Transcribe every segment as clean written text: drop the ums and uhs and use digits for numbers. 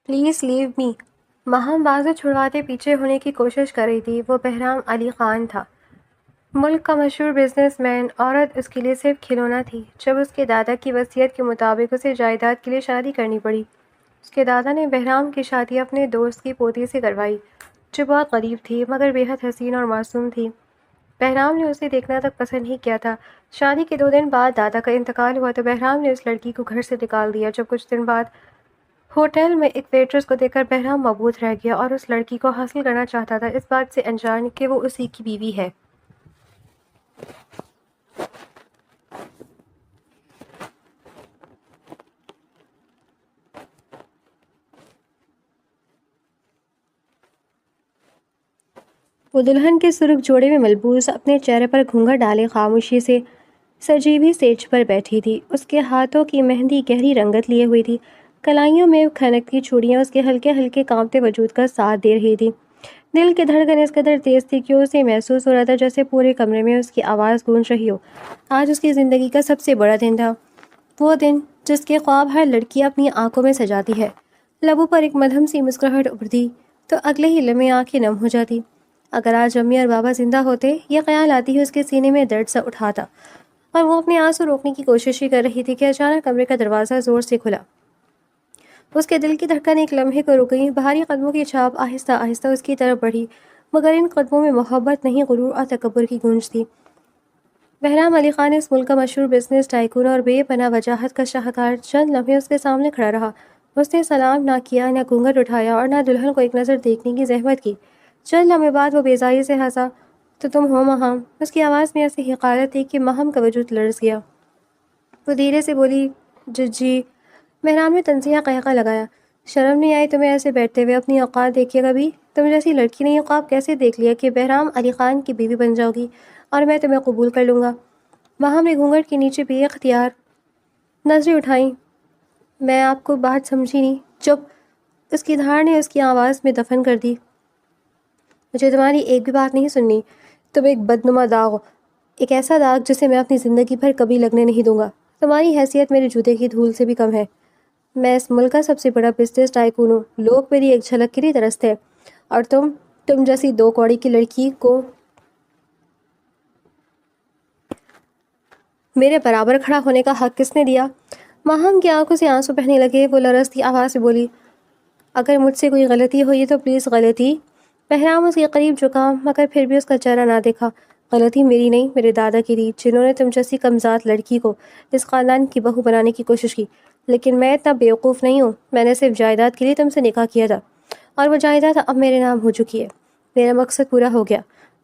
Please leave می۔ مہم بازو چھڑواتے پیچھے ہونے کی کوشش کر رہی تھی۔ وہ بہرام علی خان تھا، ملک کا مشہور بزنس مین۔ عورت اس کے لیے صرف کھلونا تھی۔ جب اس کے دادا کی وصیت کے مطابق اسے جائیداد کے لیے شادی کرنی پڑی، اس کے دادا نے بہرام کی شادی اپنے دوست کی پوتی سے کروائی، جو بہت غریب تھی مگر بے حد حسین اور معصوم تھی۔ بہرام نے اسے دیکھنا تک پسند ہی کیا تھا۔ شادی کے 2 دن بعد دادا کا انتقال ہوا تو بہرام نے اس لڑکی کو گھر سے نکال دیا۔ جب کچھ دن بعد ہوٹل میں ایک ویٹرس کو دیکھ کر بہرام مبہوت رہ گیا اور اس لڑکی کو حاصل کرنا چاہتا تھا، اس بات سے انجان کہ وہ اسی کی بیوی ہے۔ وہ دلہن کے سرخ جوڑے میں ملبوس، اپنے چہرے پر گھونگھٹ ڈالے خاموشی سے سجیوی سیج پر بیٹھی تھی۔ اس کے ہاتھوں کی مہندی گہری رنگت لیے ہوئی تھی، کلائیوں میں کھنکتی چوڑیاں اس کے ہلکے ہلکے کانپتے وجود کا ساتھ دے رہی تھی۔ دل کی دھڑکن اس قدر تیز تھی کہ اسے محسوس ہو رہا تھا جیسے پورے کمرے میں اس کی آواز گونج رہی ہو۔ آج اس کی زندگی کا سب سے بڑا دن تھا، وہ دن جس کے خواب ہر لڑکی اپنی آنکھوں میں سجاتی ہے۔ لبوں پر ایک مدھم سی مسکراہٹ ابھرتی تو اگلے ہی لمحے آنکھیں نم ہو جاتی۔ اگر آج امی اور بابا زندہ ہوتے، یہ خیال آتی ہی اس کے سینے میں درد سا اٹھاتا اور وہ اپنے آنسو روکنے کی کوشش ہی کر رہی تھی کہ اچانک کمرے کا دروازہ زور سے کھلا۔ اس کے دل کی دھڑکن ایک لمحے کو رک گئی، بھاری قدموں کی چھاپ آہستہ آہستہ اس کی طرف بڑھی، مگر ان قدموں میں محبت نہیں، غرور اور تکبر کی گونج تھی۔ بہرام علی خان اس ملک کا مشہور بزنس ٹائکون اور بے پناہ وجاہت کا شاہکار چند لمحے اس کے سامنے کھڑا رہا۔ اس نے سلام نہ کیا، نہ گھونگھٹ اٹھایا اور نہ دلہن کو ایک نظر دیکھنے کی زحمت کی۔ چند لمحے بعد وہ بیزاری سے ہنسا۔ تو تم ہو مہم؟ اس کی آواز میں ایسی حقارت تھی کہ مہم کا وجود لرز گیا۔ وہ دھیرے سے بولی، جی۔ بہرام نے طنزیہ قہقہ لگایا۔ شرم نہیں آئی تمہیں ایسے بیٹھتے ہوئے؟ اپنی اوقات دیکھیے کبھی۔ تم جیسی لڑکی نے یہ خواب کیسے دیکھ لیا کہ بہرام علی خان کی بیوی بن جاؤ گی اور میں تمہیں قبول کر لوں گا؟ مہم نے گھونگھٹ کے نیچے بے اختیار نظریں اٹھائیں۔ میں آپ کو بات سمجھی نہیں۔ چپ! اس کی دھاڑ نے اس کی آواز میں دفن کر دی۔ مجھے تمہاری ایک بھی بات نہیں سننی۔ تم ایک بدنما داغ ہو، ایک ایسا داغ جسے میں اپنی زندگی بھر کبھی لگنے نہیں دوں گا۔ تمہاری حیثیت میرے جوتے کی دھول سے بھی کم ہے۔ میں اس ملک کا سب سے بڑا بزنس ٹائکون ہوں، لوگ میری ایک جھلک کے لیے ترستے ہیں، اور تم جیسی 2 کوڑی کی لڑکی کو میرے برابر کھڑا ہونے کا حق کس نے دیا؟ ماہم کی آنکھوں سے آنسو بہنے لگے۔ وہ لرزتی آواز سے بولی، اگر مجھ سے کوئی غلطی ہوئی تو پلیز غلطی۔ بہرام اس کے قریب جھکا مگر پھر بھی اس کا چہرہ نہ دیکھا۔ غلطی میری نہیں، میرے دادا کی تھی، جنہوں نے تم جیسی کمذات لڑکی کو اس خاندان کی بہو بنانے کی کوشش کی۔ لیکن میں اتنا بیوقوف نہیں ہوں، میں نے صرف جائیداد کے لیے تم سے نکاح کیا تھا، اور وہ جائیداد اب میرے نام ہو چکی ہے۔ میرا مقصد پورا ہو گیا۔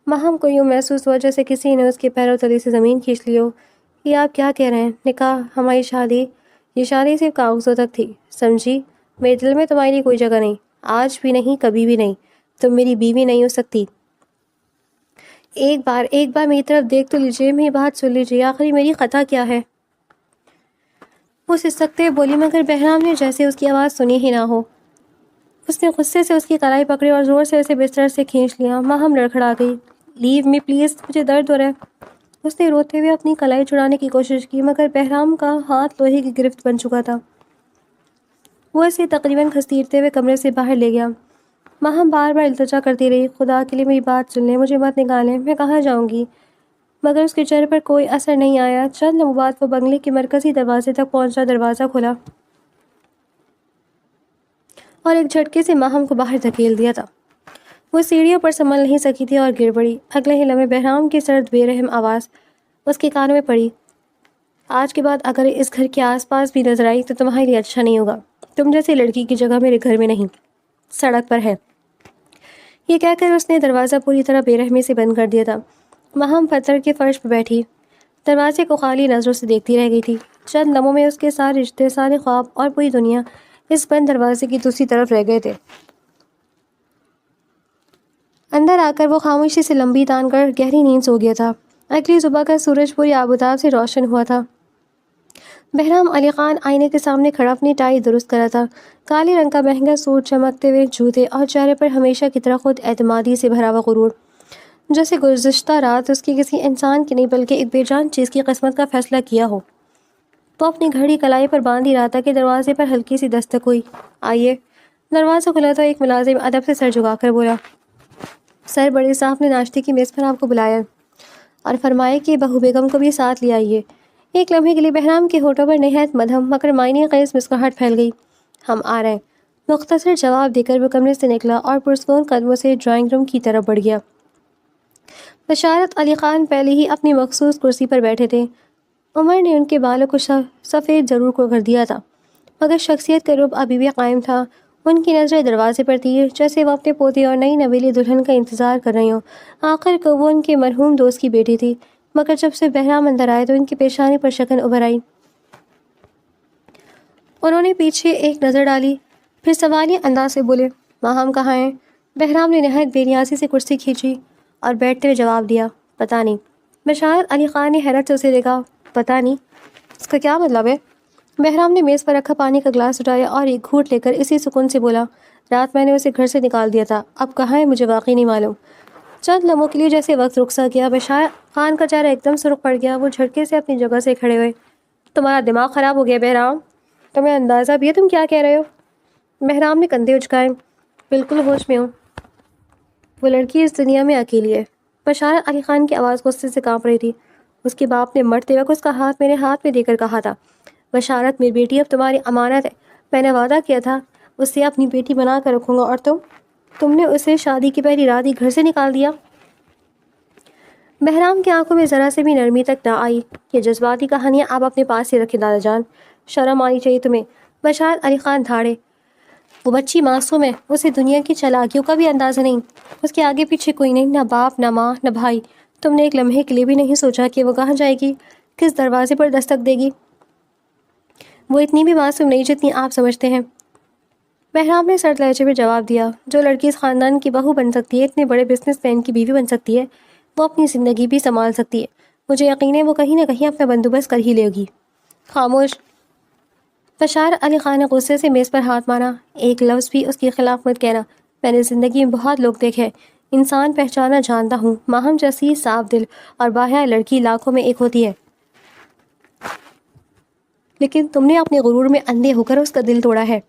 مہم کو یوں محسوس ہوا جیسے کسی نے اس کے پیروں تلے سے زمین کھینچ لی ہو۔ یہ آپ کیا کہہ رہے ہیں؟ نکاح؟ ہماری شادی؟ یہ شادی صرف کاغذوں تک تھی، سمجھی؟ میرے دل میں تمہاری کوئی جگہ نہیں، آج بھی نہیں، کبھی بھی نہیں۔ تم میری بیوی نہیں ہو سکتی۔ ایک بار میری طرف دیکھ تو لیجیے، میری بات سن لیجیے، آخری میری خطا کیا ہے؟ وہ سسکتے بولی، مگر بہرام نے جیسے اس کی آواز سنی ہی نہ ہو۔ اس نے غصے سے اس کی کلائی پکڑی اور زور سے اسے بستر سے کھینچ لیا۔ مہم لڑکھڑا گئی۔ لیو می پلیز، مجھے درد ہو رہا ہے۔ اس نے روتے ہوئے اپنی کلائی چھڑانے کی کوشش کی، مگر بہرام کا ہاتھ لوہے کی گرفت بن چکا تھا۔ وہ اسے تقریباً گھسیٹتے ہوئے کمرے سے باہر لے گیا۔ مہم بار بار التجا کرتی رہی، خدا کے لیے میری بات سن لیں، مجھے مت نکالیں، میں کہاں جاؤں گی؟ مگر اس کے چہرے پر کوئی اثر نہیں آیا۔ چند لمحوں بعد وہ بنگلے کے مرکزی دروازے تک پہنچا، دروازہ کھلا اور ایک جھٹکے سے مہم کو باہر دھکیل دیا تھا۔ وہ سیڑھیوں پر سنبھل نہیں سکی تھی اور گر پڑی۔ اگلے ہی لمحے بہرام کی سرد بے رحم آواز اس کے کانوں میں پڑی، آج کے بعد اگر اس گھر کے آس پاس بھی نظر آئی تو تمہارے لیے اچھا نہیں ہوگا۔ تم جیسی لڑکی کی جگہ میرے گھر میں نہیں، سڑک پر ہے۔ یہ کہہ کر اس نے دروازہ پوری طرح بے رحمی سے بند کر دیا تھا۔ مہم پتھر کے فرش پر بیٹھی دروازے کو خالی نظروں سے دیکھتی رہ گئی تھی۔ چند لمحوں میں اس کے سارے رشتے، سارے خواب اور پوری دنیا اس بند دروازے کی دوسری طرف رہ گئے تھے۔ اندر آ کر وہ خاموشی سے لمبی تان کر گہری نیند سو گیا تھا۔ اگلی صبح کا سورج پوری آب و تاب سے روشن ہوا تھا۔ بہرام علی خان آئینے کے سامنے کھڑا اپنی ٹائی درست کرا تھا۔ کالے رنگ کا مہنگا سوٹ، چمکتے ہوئے جوتے اور چہرے پر ہمیشہ کی طرح خود اعتمادی سے بھرا ہوا غرور، جیسے گزشتہ رات اس کی کسی انسان کی نہیں بلکہ ایک بے جان چیز کی قسمت کا فیصلہ کیا ہو۔ وہ اپنی گھڑی کلائی پر باندھ ہی رہا تھا کہ دروازے پر ہلکی سی دستک ہوئی۔ آئیے۔ دروازہ کھلا تو ایک ملازم ادب سے سر جھکا کر بولا، سر بڑے صاحب نے ناشتے کی میز پر آپ کو بلایا اور فرمایا کہ بہو بیگم کو بھی ساتھ لے آئیے۔ ایک لمحے کے لیے بہرام کے ہونٹوں پر نہایت مدھم مگر معنی خیز مسکراہٹ پھیل گئی۔ ہم آ رہے ہیں، مختصر جواب دے کر وہ کمرے سے نکلا اور پرسکون قدموں سے ڈرائنگ روم کی طرف بڑھ گیا۔ بشارت علی خان پہلے ہی اپنی مخصوص کرسی پر بیٹھے تھے۔ عمر نے ان کے بالوں کو سفید ضرور کو کر دیا تھا مگر شخصیت کا رعب ابھی بھی قائم تھا۔ ان کی نظریں دروازے پر تھی جیسے وہ اپنے پوتے اور نئی نویلی دلہن کا انتظار کر رہی ہوں۔ آخر کو وہ ان کے مرحوم دوست کی بیٹی تھی مگر جب سے بہرام اندر آئے تو ان کی پیشانی پر شکن ابھر آئی۔ انہوں نے پیچھے ایک نظر ڈالی، پھر سوالیہ انداز سے بولے، ماہم کہاں ہیں؟ بہرام نے نہایت بے نیازی سے کرسی کھینچی اور بیٹھتے ہوئے جواب دیا، پتہ نہیں۔ بشارت علی خان نے حیرت سے اسے دیکھا، پتہ نہیں؟ اس کا کیا مطلب ہے؟ بہرام نے میز پر رکھا پانی کا گلاس اٹھایا اور ایک گھونٹ لے کر اسی سکون سے بولا، رات میں نے اسے گھر سے نکال دیا تھا، اب کہاں ہے مجھے واقعی نہیں معلوم۔ چند لمحوں کے لیے جیسے وقت رک سا گیا۔ بشارت خان کا چہرہ ایک دم سرخ پڑ گیا۔ وہ جھٹکے سے اپنی جگہ سے کھڑے ہوئے۔ تمہارا دماغ خراب ہو گیا بہرام، تمہیں اندازہ بھی ہے تم کیا کہہ رہے ہو؟ بہرام نے کندھے اچکائے، بالکل ہوش میں ہوں، وہ لڑکی اس دنیا میں اکیلی ہے۔ بشارت علی خان کی آواز غصے سے کانپ رہی تھی۔ اس کے باپ نے مرتے وقت اس کا ہاتھ میرے ہاتھ میں دے کر کہا تھا، بشارت میری بیٹی اب تمہاری امانت ہے، میں نے وعدہ کیا تھا اسے اپنی بیٹی بنا کر رکھوں گا، اور تم نے اسے شادی کی پہلی رات ہی گھر سے نکال دیا۔ بہرام کی آنکھوں میں ذرا سے بھی نرمی تک نہ آئی۔ یہ جذباتی کہانیاں آپ اپنے پاس ہی رکھیں دادا جان، شرم آنی چاہیے تمہیں۔ بشارت علی خان دھاڑے، وہ بچی معصوم ہے، اسے دنیا کی چالاکیوں کا بھی اندازہ نہیں، اس کے آگے پیچھے کوئی نہیں، نہ باپ نہ ماں نہ بھائی۔ تم نے ایک لمحے کے لیے بھی نہیں سوچا کہ وہ کہاں جائے گی، کس دروازے پر دستک دے گی؟ وہ اتنی بھی معصوم نہیں جتنی آپ سمجھتے ہیں۔ بہرام نے سرد لہجے میں جواب دیا، جو لڑکی اس خاندان کی بہو بن سکتی ہے، اتنے بڑے بزنس مین کی بیوی بن سکتی ہے، وہ اپنی زندگی بھی سنبھال سکتی ہے۔ مجھے یقین ہے وہ کہیں نہ کہیں اپنا بندوبست کر ہی لے گی۔ خاموش! بشارت علی خان نے غصے سے میز پر ہاتھ مارا، ایک لفظ بھی اس کی خلاف مت کہنا۔ میں نے زندگی میں بہت لوگ دیکھے، انسان پہچانا جانتا ہوں، ماہم جیسی صاف دل اور باحیا لڑکی لاکھوں میں ایک ہوتی ہے، لیکن تم نے اپنے غرور میں اندھے ہو کر اس کا دل توڑا ہے۔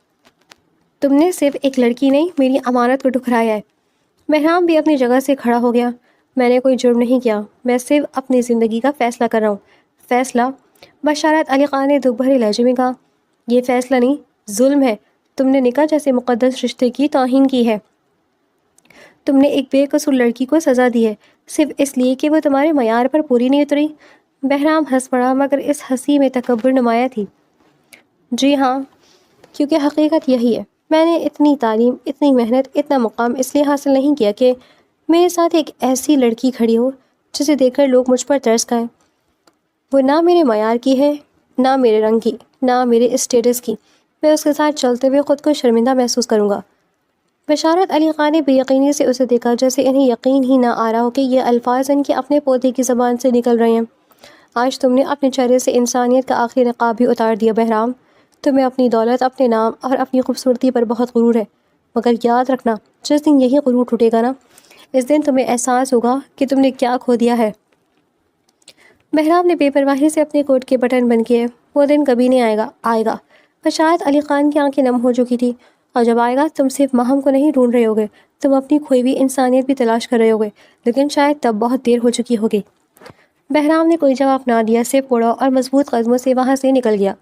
تم نے صرف ایک لڑکی نہیں، میری امانت کو ٹھکرایا ہے۔ بہرام بھی اپنی جگہ سے کھڑا ہو گیا۔ میں نے کوئی جرم نہیں کیا، میں صرف اپنی زندگی کا فیصلہ کر رہا ہوں۔ فیصلہ؟ بشارت علی خان نے دکھ بھرے لہجے میں کہا، یہ فیصلہ نہیں، ظلم ہے۔ تم نے نکاح جیسے مقدس رشتے کی توہین کی ہے۔ تم نے ایک بے قصور لڑکی کو سزا دی ہے صرف اس لیے کہ وہ تمہارے معیار پر پوری نہیں اتری۔ بہرام ہنس پڑا مگر اس ہنسی میں تکبر نمایاں تھی۔ جی ہاں، کیونکہ حقیقت یہی ہے، میں نے اتنی تعلیم، اتنی محنت، اتنا مقام اس لیے حاصل نہیں کیا کہ میرے ساتھ ایک ایسی لڑکی کھڑی ہو جسے دیکھ کر لوگ مجھ پر ترس کھائیں۔ وہ نہ میرے معیار کی ہے، نہ میرے رنگ کی، نہ میرے اسٹیٹس کی۔ میں اس کے ساتھ چلتے ہوئے خود کو شرمندہ محسوس کروں گا۔ بشارت علی خان نے بے یقینی سے اسے دیکھا، جیسے انہیں یقین ہی نہ آ رہا ہو کہ یہ الفاظ ان کے اپنے پوتے کی زبان سے نکل رہے ہیں۔ آج تم نے اپنے چہرے سے انسانیت کا آخری نقاب بھی اتار دیا بہرام۔ تمہیں اپنی دولت، اپنے نام اور اپنی خوبصورتی پر بہت غرور ہے، مگر یاد رکھنا، جس دن یہی غرور ٹوٹے گا نا، اس دن تمہیں احساس ہوگا کہ تم نے کیا کھو دیا ہے۔ بہرام نے بے پرواہی سے اپنے کوٹ کے بٹن بند کیے۔ وہ دن کبھی نہیں آئے گا۔ بشارت علی خان کی آنکھیں نم ہو چکی تھی، اور جب آئے گا تم صرف ماہم کو نہیں ڈھونڈ رہے ہوگے، تم اپنی کھوئی ہوئی انسانیت بھی تلاش کر رہے ہوگے، لیکن شاید تب بہت دیر ہو چکی ہوگی۔ بہرام نے کوئی جواب نہ دیا، صرف اڑا اور مضبوط قدموں سے وہاں سے نکل گیا۔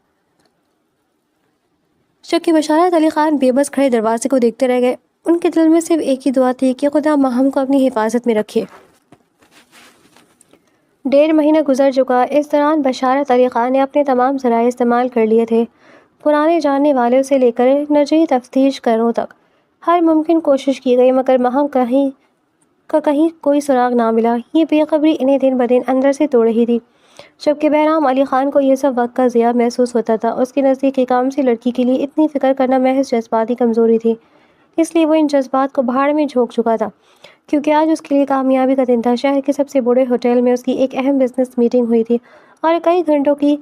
جبکہ بشارت علی خان بے بس کھڑے دروازے کو دیکھتے رہ گئے۔ ان کے دل میں صرف ایک ہی دعا تھی کہ خدا ماہم کو اپنی حفاظت میں رکھے۔ 1.5 مہینہ گزر چکا۔ اس دوران بشارت علی خان نے اپنے تمام ذرائع استعمال کر لیے تھے، پرانے جاننے والوں سے لے کر نجی تفتیش کاروں تک۔ ہر ممکن کوشش کی گئی مگر ماہم کہیں کوئی سراغ نہ ملا۔ یہ بے خبری انہیں دن بدن اندر سے توڑ رہی تھی۔ جبکہ بہرام علی خان کو یہ سب وقت کا ضیاع محسوس ہوتا تھا، اس کے نزدیک ایک عام سی لڑکی کے لیے اتنی فکر کرنا محض جذباتی کمزوری تھی۔ اس لیے وہ ان جذبات کو بھاڑ میں جھونک چکا تھا، کیونکہ آج اس کے لیے کامیابی کا دن تھا۔ شہر کے سب سے بڑے ہوٹل میں اس کی ایک اہم بزنس میٹنگ ہوئی تھی، اور کئی گھنٹوں کی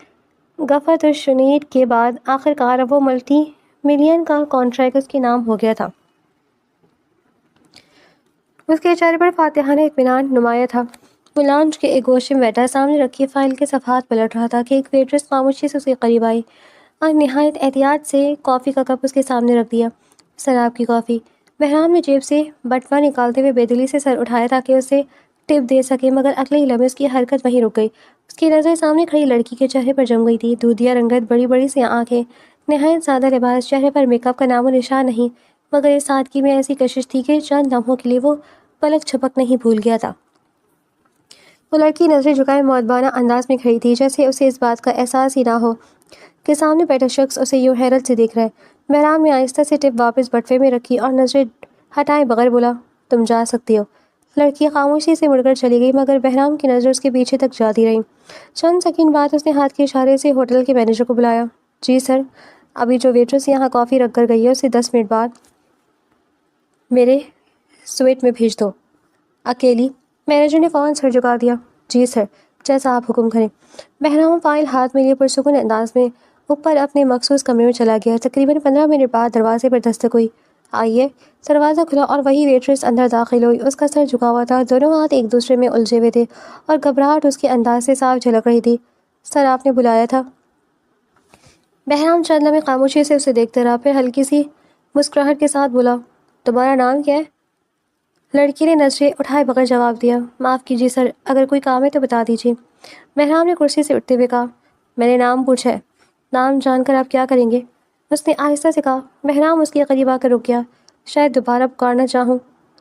گفت و شنید کے بعد آخر کار وہ ملٹی ملین کا کانٹریکٹ اس کے نام ہو گیا تھا۔ اس کے چہرے پر فاتحانہ اطمینان نمایاں تھا۔ وہ لاؤنج کے ایک گوشے میں بیٹھا سامنے رکھی فائل کے صفحات پلٹ رہا تھا کہ ایک ویٹریس خاموشی سے اس کے قریب آئی اور نہایت احتیاط سے کافی کا کپ اس کے سامنے رکھ دیا۔ سر آپ کی کافی۔ بہرام نے جیب سے بٹوا نکالتے ہوئے بےدلی سے سر اٹھایا تاکہ اسے ٹپ دے سکے، مگر اگلے ہی لمحے اس کی حرکت وہیں رک گئی۔ اس کی نظر سامنے کھڑی لڑکی کے چہرے پر جم گئی تھی۔ دودھیا رنگت، بڑی بڑی سی آنکھیں، نہایت سادہ لباس، چہرے پر میک اپ کا نام و نشان نہیں، مگر اس سادگی میں ایسی کشش تھی کہ چند لمحوں کے لیے وہ پلک جھپک نہیں بھول گیا تھا۔ وہ لڑکی نظریں جھکائے مؤدبانہ انداز میں کھڑی تھی، جیسے اسے اس بات کا احساس ہی نہ ہو کہ سامنے بیٹھا شخص اسے یوں حیرت سے دیکھ رہا ہے۔ بہرام نے آہستہ سے ٹپ واپس بٹوے میں رکھی اور نظریں ہٹائے بغیر بولا، تم جا سکتی ہو۔ لڑکی خاموشی سے مڑ کر چلی گئی، مگر بہرام کی نظر اس کے پیچھے تک جاتی رہی۔ چند سیکنڈ بعد اس نے ہاتھ کے اشارے سے ہوٹل کے مینیجر کو بلایا۔ جی سر، ابھی جو ویٹرس یہاں کافی رکھ کر گئی ہے اسے 10 منٹ بعد میرے سویٹ میں بھیج دو، اکیلی۔ مینیجر نے فوراً سر جھکا دیا۔ جی سر، جیسا آپ حکم کریں۔ بہرام فائل ہاتھ میں لیے پرسکون انداز میں اوپر اپنے مخصوص کمرے میں چلا گیا۔ تقریباً 15 منٹ بعد دروازے پر دستک ہوئی۔ آئیے۔ دروازہ کھلا اور وہی ویٹریس اندر داخل ہوئی۔ اس کا سر جھکا ہوا تھا، دونوں ہاتھ ایک دوسرے میں الجھے ہوئے تھے اور گھبراہٹ اس کے انداز سے صاف جھلک رہی تھی۔ سر، آپ نے بلایا تھا؟ بہرام چند لمحے خاموشی سے اسے دیکھتے رہا، پھر ہلکی سی مسکراہٹ کے ساتھ بولا، تمہارا نام کیا ہے؟ لڑکی نے نظریں اٹھائے بغیر جواب دیا۔ معاف کیجیے سر، اگر کوئی کام ہے تو بتا دیجیے۔ بہرام نے کرسی سے اٹھتے ہوئے کہا، میں نے نام پوچھا ہے، نام جان کر آپ کیا کریں گے؟ اس نے آہستہ سے کہا۔ بہرام اس کے قریب آ کر رک گیا۔ شاید دوبارہ پکارنا چاہوں۔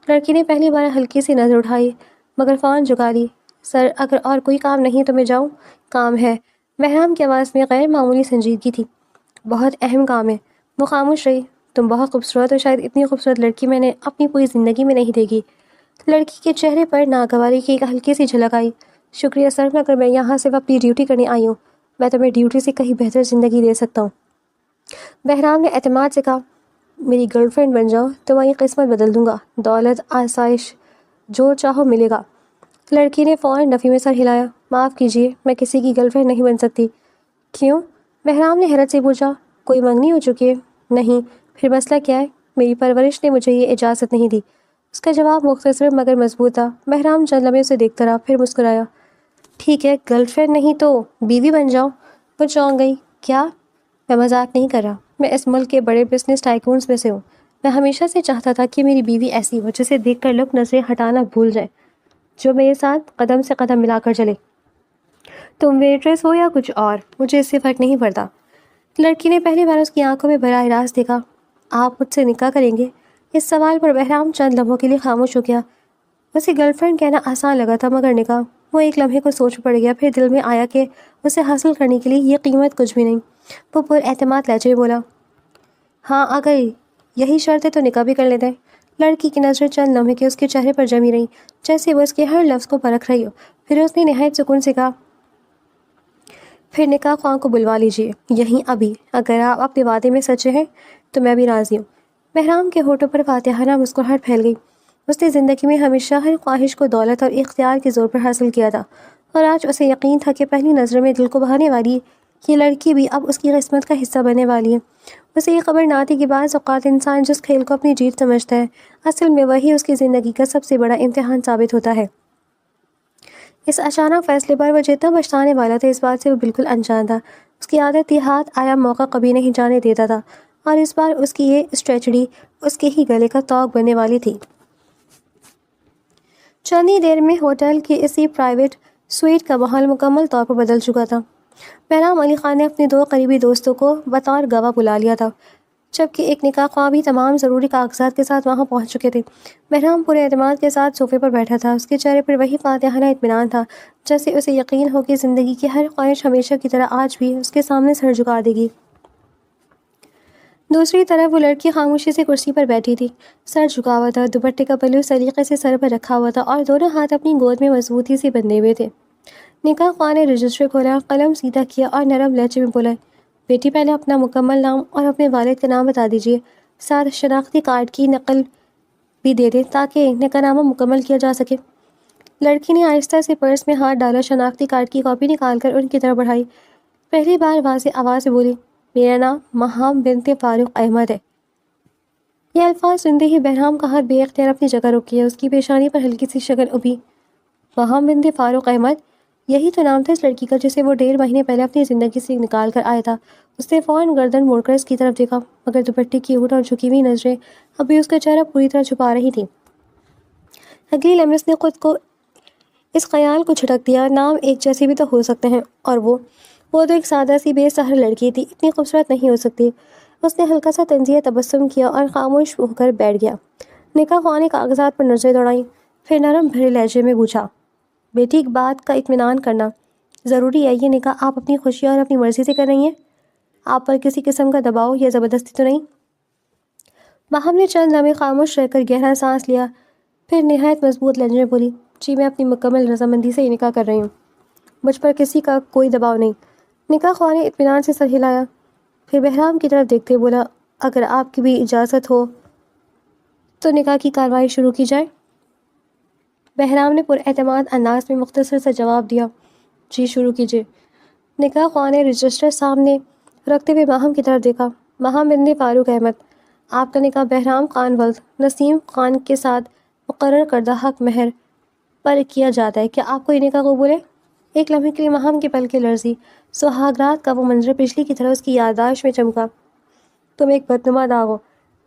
لڑکی نے پہلی بار ہلکی سی نظر اٹھائی، مگر فوراً جھکا لی۔ سر، اگر اور کوئی کام نہیں تو میں جاؤں؟ کام ہے۔ بہرام کی آواز میں غیر معمولی سنجیدگی تھی۔ بہت اہم کام ہے۔ وہ خاموش رہی۔ تم بہت خوبصورت ہو، شاید اتنی خوبصورت لڑکی میں نے اپنی پوری زندگی میں نہیں دیکھی۔ لڑکی کے چہرے پر ناگواری کی ایک ہلکی سی جھلک آئی۔ شکریہ سر، مگر میں یہاں صرف اپنی ڈیوٹی کرنے آئی ہوں۔ میں تمہیں ڈیوٹی سے کہیں بہتر زندگی دے سکتا ہوں۔ بہرام نے اعتماد سے کہا، میری گرل فرینڈ بن جاؤ، تمہاری قسمت بدل دوں گا، دولت، آسائش، جو چاہو ملے گا۔ لڑکی نے فوراً نفی میں سر ہلایا۔ معاف کیجیے، میں کسی کی گرل فرینڈ نہیں بن سکتی۔ کیوں؟ بہرام نے حیرت سے پوچھا۔ کوئی منگنی ہو چکی ہے؟ نہیں۔ پھر مسئلہ کیا ہے؟ میری پرورش نے مجھے یہ اجازت نہیں دی۔ اس کا جواب مختصر مگر مضبوط تھا۔ بہرام چند لمحے اسے دیکھتا رہا، پھر مسکرایا۔ ٹھیک ہے، گرل فرینڈ نہیں تو بیوی بن جاؤ۔ وہ چونک گئی۔ کیا؟ میں مذاق نہیں کر رہا، میں اس ملک کے بڑے بزنس ٹائکونز میں سے ہوں۔ میں ہمیشہ سے چاہتا تھا کہ میری بیوی ایسی ہو جسے دیکھ کر لوگ نظریں ہٹانا بھول جائیں، جو میرے ساتھ قدم سے قدم ملا کر چلے۔ تم ویٹریس ہو یا کچھ اور، مجھے اس سے فرق نہیں پڑتا۔ لڑکی نے پہلی بار اس کی آنکھوں میں براہ راست دیکھا۔ آپ مجھ سے نکاح کریں گے؟ اس سوال پر بہرام چند لمحوں کے لیے خاموش ہو گیا۔ اسے گرل فرینڈ کہنا آسان لگا تھا، مگر نکاح؟ وہ ایک لمحے کو سوچ پڑ گیا، پھر دل میں آیا کہ اسے حاصل کرنے کے لیے یہ قیمت کچھ بھی نہیں۔ وہ پر اعتماد لہجے میں بولا، ہاں اگر یہی شرط ہے تو نکاح بھی کر لیتے ہیں۔ لڑکی کی نظریں چند لمحے کے اس کے چہرے پر جمی رہیں، جیسے وہ اس کے ہر لفظ کو پرکھ رہی ہو۔ پھر اس نے نہایت سکون سے کہا، پھر نکاح خواہاں کو بلوا لیجیے، یہیں ابھی۔ اگر آپ اپنے وعدے میں سچے ہیں تو میں بھی راضی ہوں۔ بہرام کے ہونٹوں پر فاتحانہ مسکراہٹ پھیل گئی۔ اس نے زندگی میں ہمیشہ ہر خواہش کو دولت اور اختیار کے زور پر حاصل کیا تھا، اور آج اسے یقین تھا کہ پہلی نظر میں دل کو بہانے والی یہ لڑکی بھی اب اس کی قسمت کا حصہ بننے والی ہے۔ اسے یہ خبر نہ تھی کہ بعض اوقات انسان جس کھیل کو اپنی جیت سمجھتا ہے، اصل میں وہی اس کی زندگی کا سب سے بڑا امتحان ثابت ہوتا ہے۔ اس اچانک فیصلے پر وہ جتنا پچھتانے والا تھا، اس بات سے وہ بالکل انجان تھا۔ اس کی عادت تھی ہاتھ آیا موقع کبھی نہیں جانے دیتا تھا، اور اس بار اس کی یہ اسٹریٹجی اس کے ہی گلے کا توق بننے والی تھی۔ چند ہی دیر میں ہوٹل کی اسی پرائیویٹ سویٹ کا ماحول مکمل طور پر بدل چکا تھا۔ بہرام علی خان نے اپنے 2 قریبی دوستوں کو بطور گواہ بلا لیا تھا، جبکہ ایک نکاح خواہ بھی تمام ضروری کاغذات کے ساتھ وہاں پہنچ چکے تھے۔ بہرام پورے اعتماد کے ساتھ صوفے پر بیٹھا تھا۔ اس کے چہرے پر وہی فاتحانہ اطمینان تھا، جیسے اسے یقین ہو کہ زندگی کی ہر خواہش ہمیشہ کی طرح آج بھی اس کے سامنے سر جھکا دے گی۔ دوسری طرف وہ لڑکی خاموشی سے کرسی پر بیٹھی تھی، سر جھکا ہوا تھا، دوپٹے کا پلو سلیقے سے سر پر رکھا ہوا تھا اور دونوں ہاتھ اپنی گود میں مضبوطی سے بندھے ہوئے تھے۔ نکاح خواہ نے رجسٹر کھولا، قلم سیدھا کیا اور نرم لہجے میں بولا، بیٹی پہلے اپنا مکمل نام اور اپنے والد کا نام بتا دیجیے، ساتھ شناختی کارڈ کی نقل بھی دے دیں تاکہ نکاح نامہ مکمل کیا جا سکے۔ لڑکی نے آہستہ سے پرس میں ہاتھ ڈالا، شناختی کارڈ کی کاپی نکال کر ان کی طرف بڑھائی۔ پہلی بار واضح آواز سے بولی، میرا نام مہام بنت فاروق احمد ہے۔ یہ الفاظ سنتے ہی بہرام کا ہاتھ بے اختیار اپنی جگہ رک گیا۔ اس کی پیشانی پر ہلکی سی شگن ابھی۔ مہام بنت فاروق احمد، یہی تو نام تھا اس لڑکی کا جسے وہ 1.5 مہینے پہلے اپنی زندگی سے نکال کر آیا تھا۔ اس نے فوراً گردن موڑ کر اس کی طرف دیکھا، مگر دوپٹے کی اوٹ اور جھکی ہوئی نظریں ابھی اس کا چہرہ پوری طرح چھپا رہی تھیں۔ اگلی لمحے اس نے خود کو اس خیال کو جھٹک دیا، نام ایک جیسے بھی تو ہو سکتے ہیں، اور وہ تو ایک سادہ سی بے سہر لڑکی تھی، اتنی خوبصورت نہیں ہو سکتی۔ اس نے ہلکا سا طنزیہ تبسم کیا اور خاموش ہو کر بیٹھ گیا۔ نکاح خواہ نے کاغذات پر نظریں دوڑائیں، پھر نرم بھرے لہجے میں پوچھا، بیٹی ایک بات کا اطمینان کرنا ضروری ہے، یہ نکاح آپ اپنی خوشی اور اپنی مرضی سے کر رہی ہیں؟ آپ پر کسی قسم کا دباؤ یا زبردستی تو نہیں؟ باہم نے چند لمحے خاموش رہ کر گہرا سانس لیا، پھر نہایت مضبوط لہجے میں بولی، جی میں اپنی مکمل رضامندی سے یہ نکاح کر رہی ہوں، مجھ پر کسی کا کوئی دباؤ نہیں۔ نکاح خواہ نے اطمینان سے سر ہلایا، پھر بہرام کی طرف دیکھتے بولا، اگر آپ کی بھی اجازت ہو تو نکاح کی کارروائی شروع کی جائے۔ بہرام نے پراعتماد انداز میں مختصر سا جواب دیا، جی شروع کیجیے۔ نکاح خواہ نے رجسٹر سامنے رکھتے ہوئے ماہم کی طرف دیکھا، ماہم بنت فاروق احمد، آپ کا نکاح بہرام خان ولد نسیم خان کے ساتھ مقرر کردہ حق مہر پر کیا جاتا ہے، کیا آپ کو یہ نکاح قبول ہے؟ ایک لمحے کے لیے ماہم کی پلکیں لرزی، سہاگرات کا وہ منظر بجلی کی طرح اس کی یادداشت میں چمکا۔ تم ایک بدنما داغ ہو،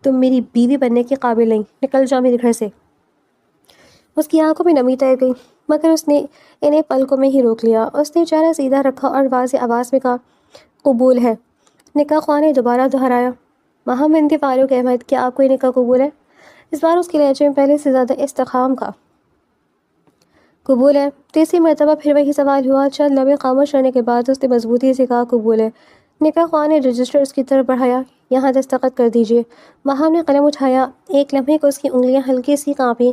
تم میری بیوی بننے کے قابل نہیں، نکل جاؤ میرے گھر سے۔ اس کی آنکھوں میں نمی تیر گئی، مگر اس نے انہیں پلکوں میں ہی روک لیا۔ اس نے چہرہ سیدھا رکھا اور واضح آواز میں کہا، قبول ہے۔ نکاح خواہ نے دوبارہ دہرایا، ماہم بنت فاروق احمد، کیا آپ کو یہ نکاح قبول ہے؟ اس بار اس کے لہجے میں پہلے سے زیادہ استحکام کا۔ قبول ہے۔ تیسری مرتبہ پھر وہی سوال ہوا۔ چند لمحے خاموش رہنے کے بعد اس نے مضبوطی سے کہا، قبول ہے۔ نکاح خواہ نے رجسٹر اس کی طرف بڑھایا، یہاں دستخط کر دیجیے۔ ماہم نے قلم اٹھایا، ایک لمحے کو اس کی انگلیاں ہلکی سی کانپیں،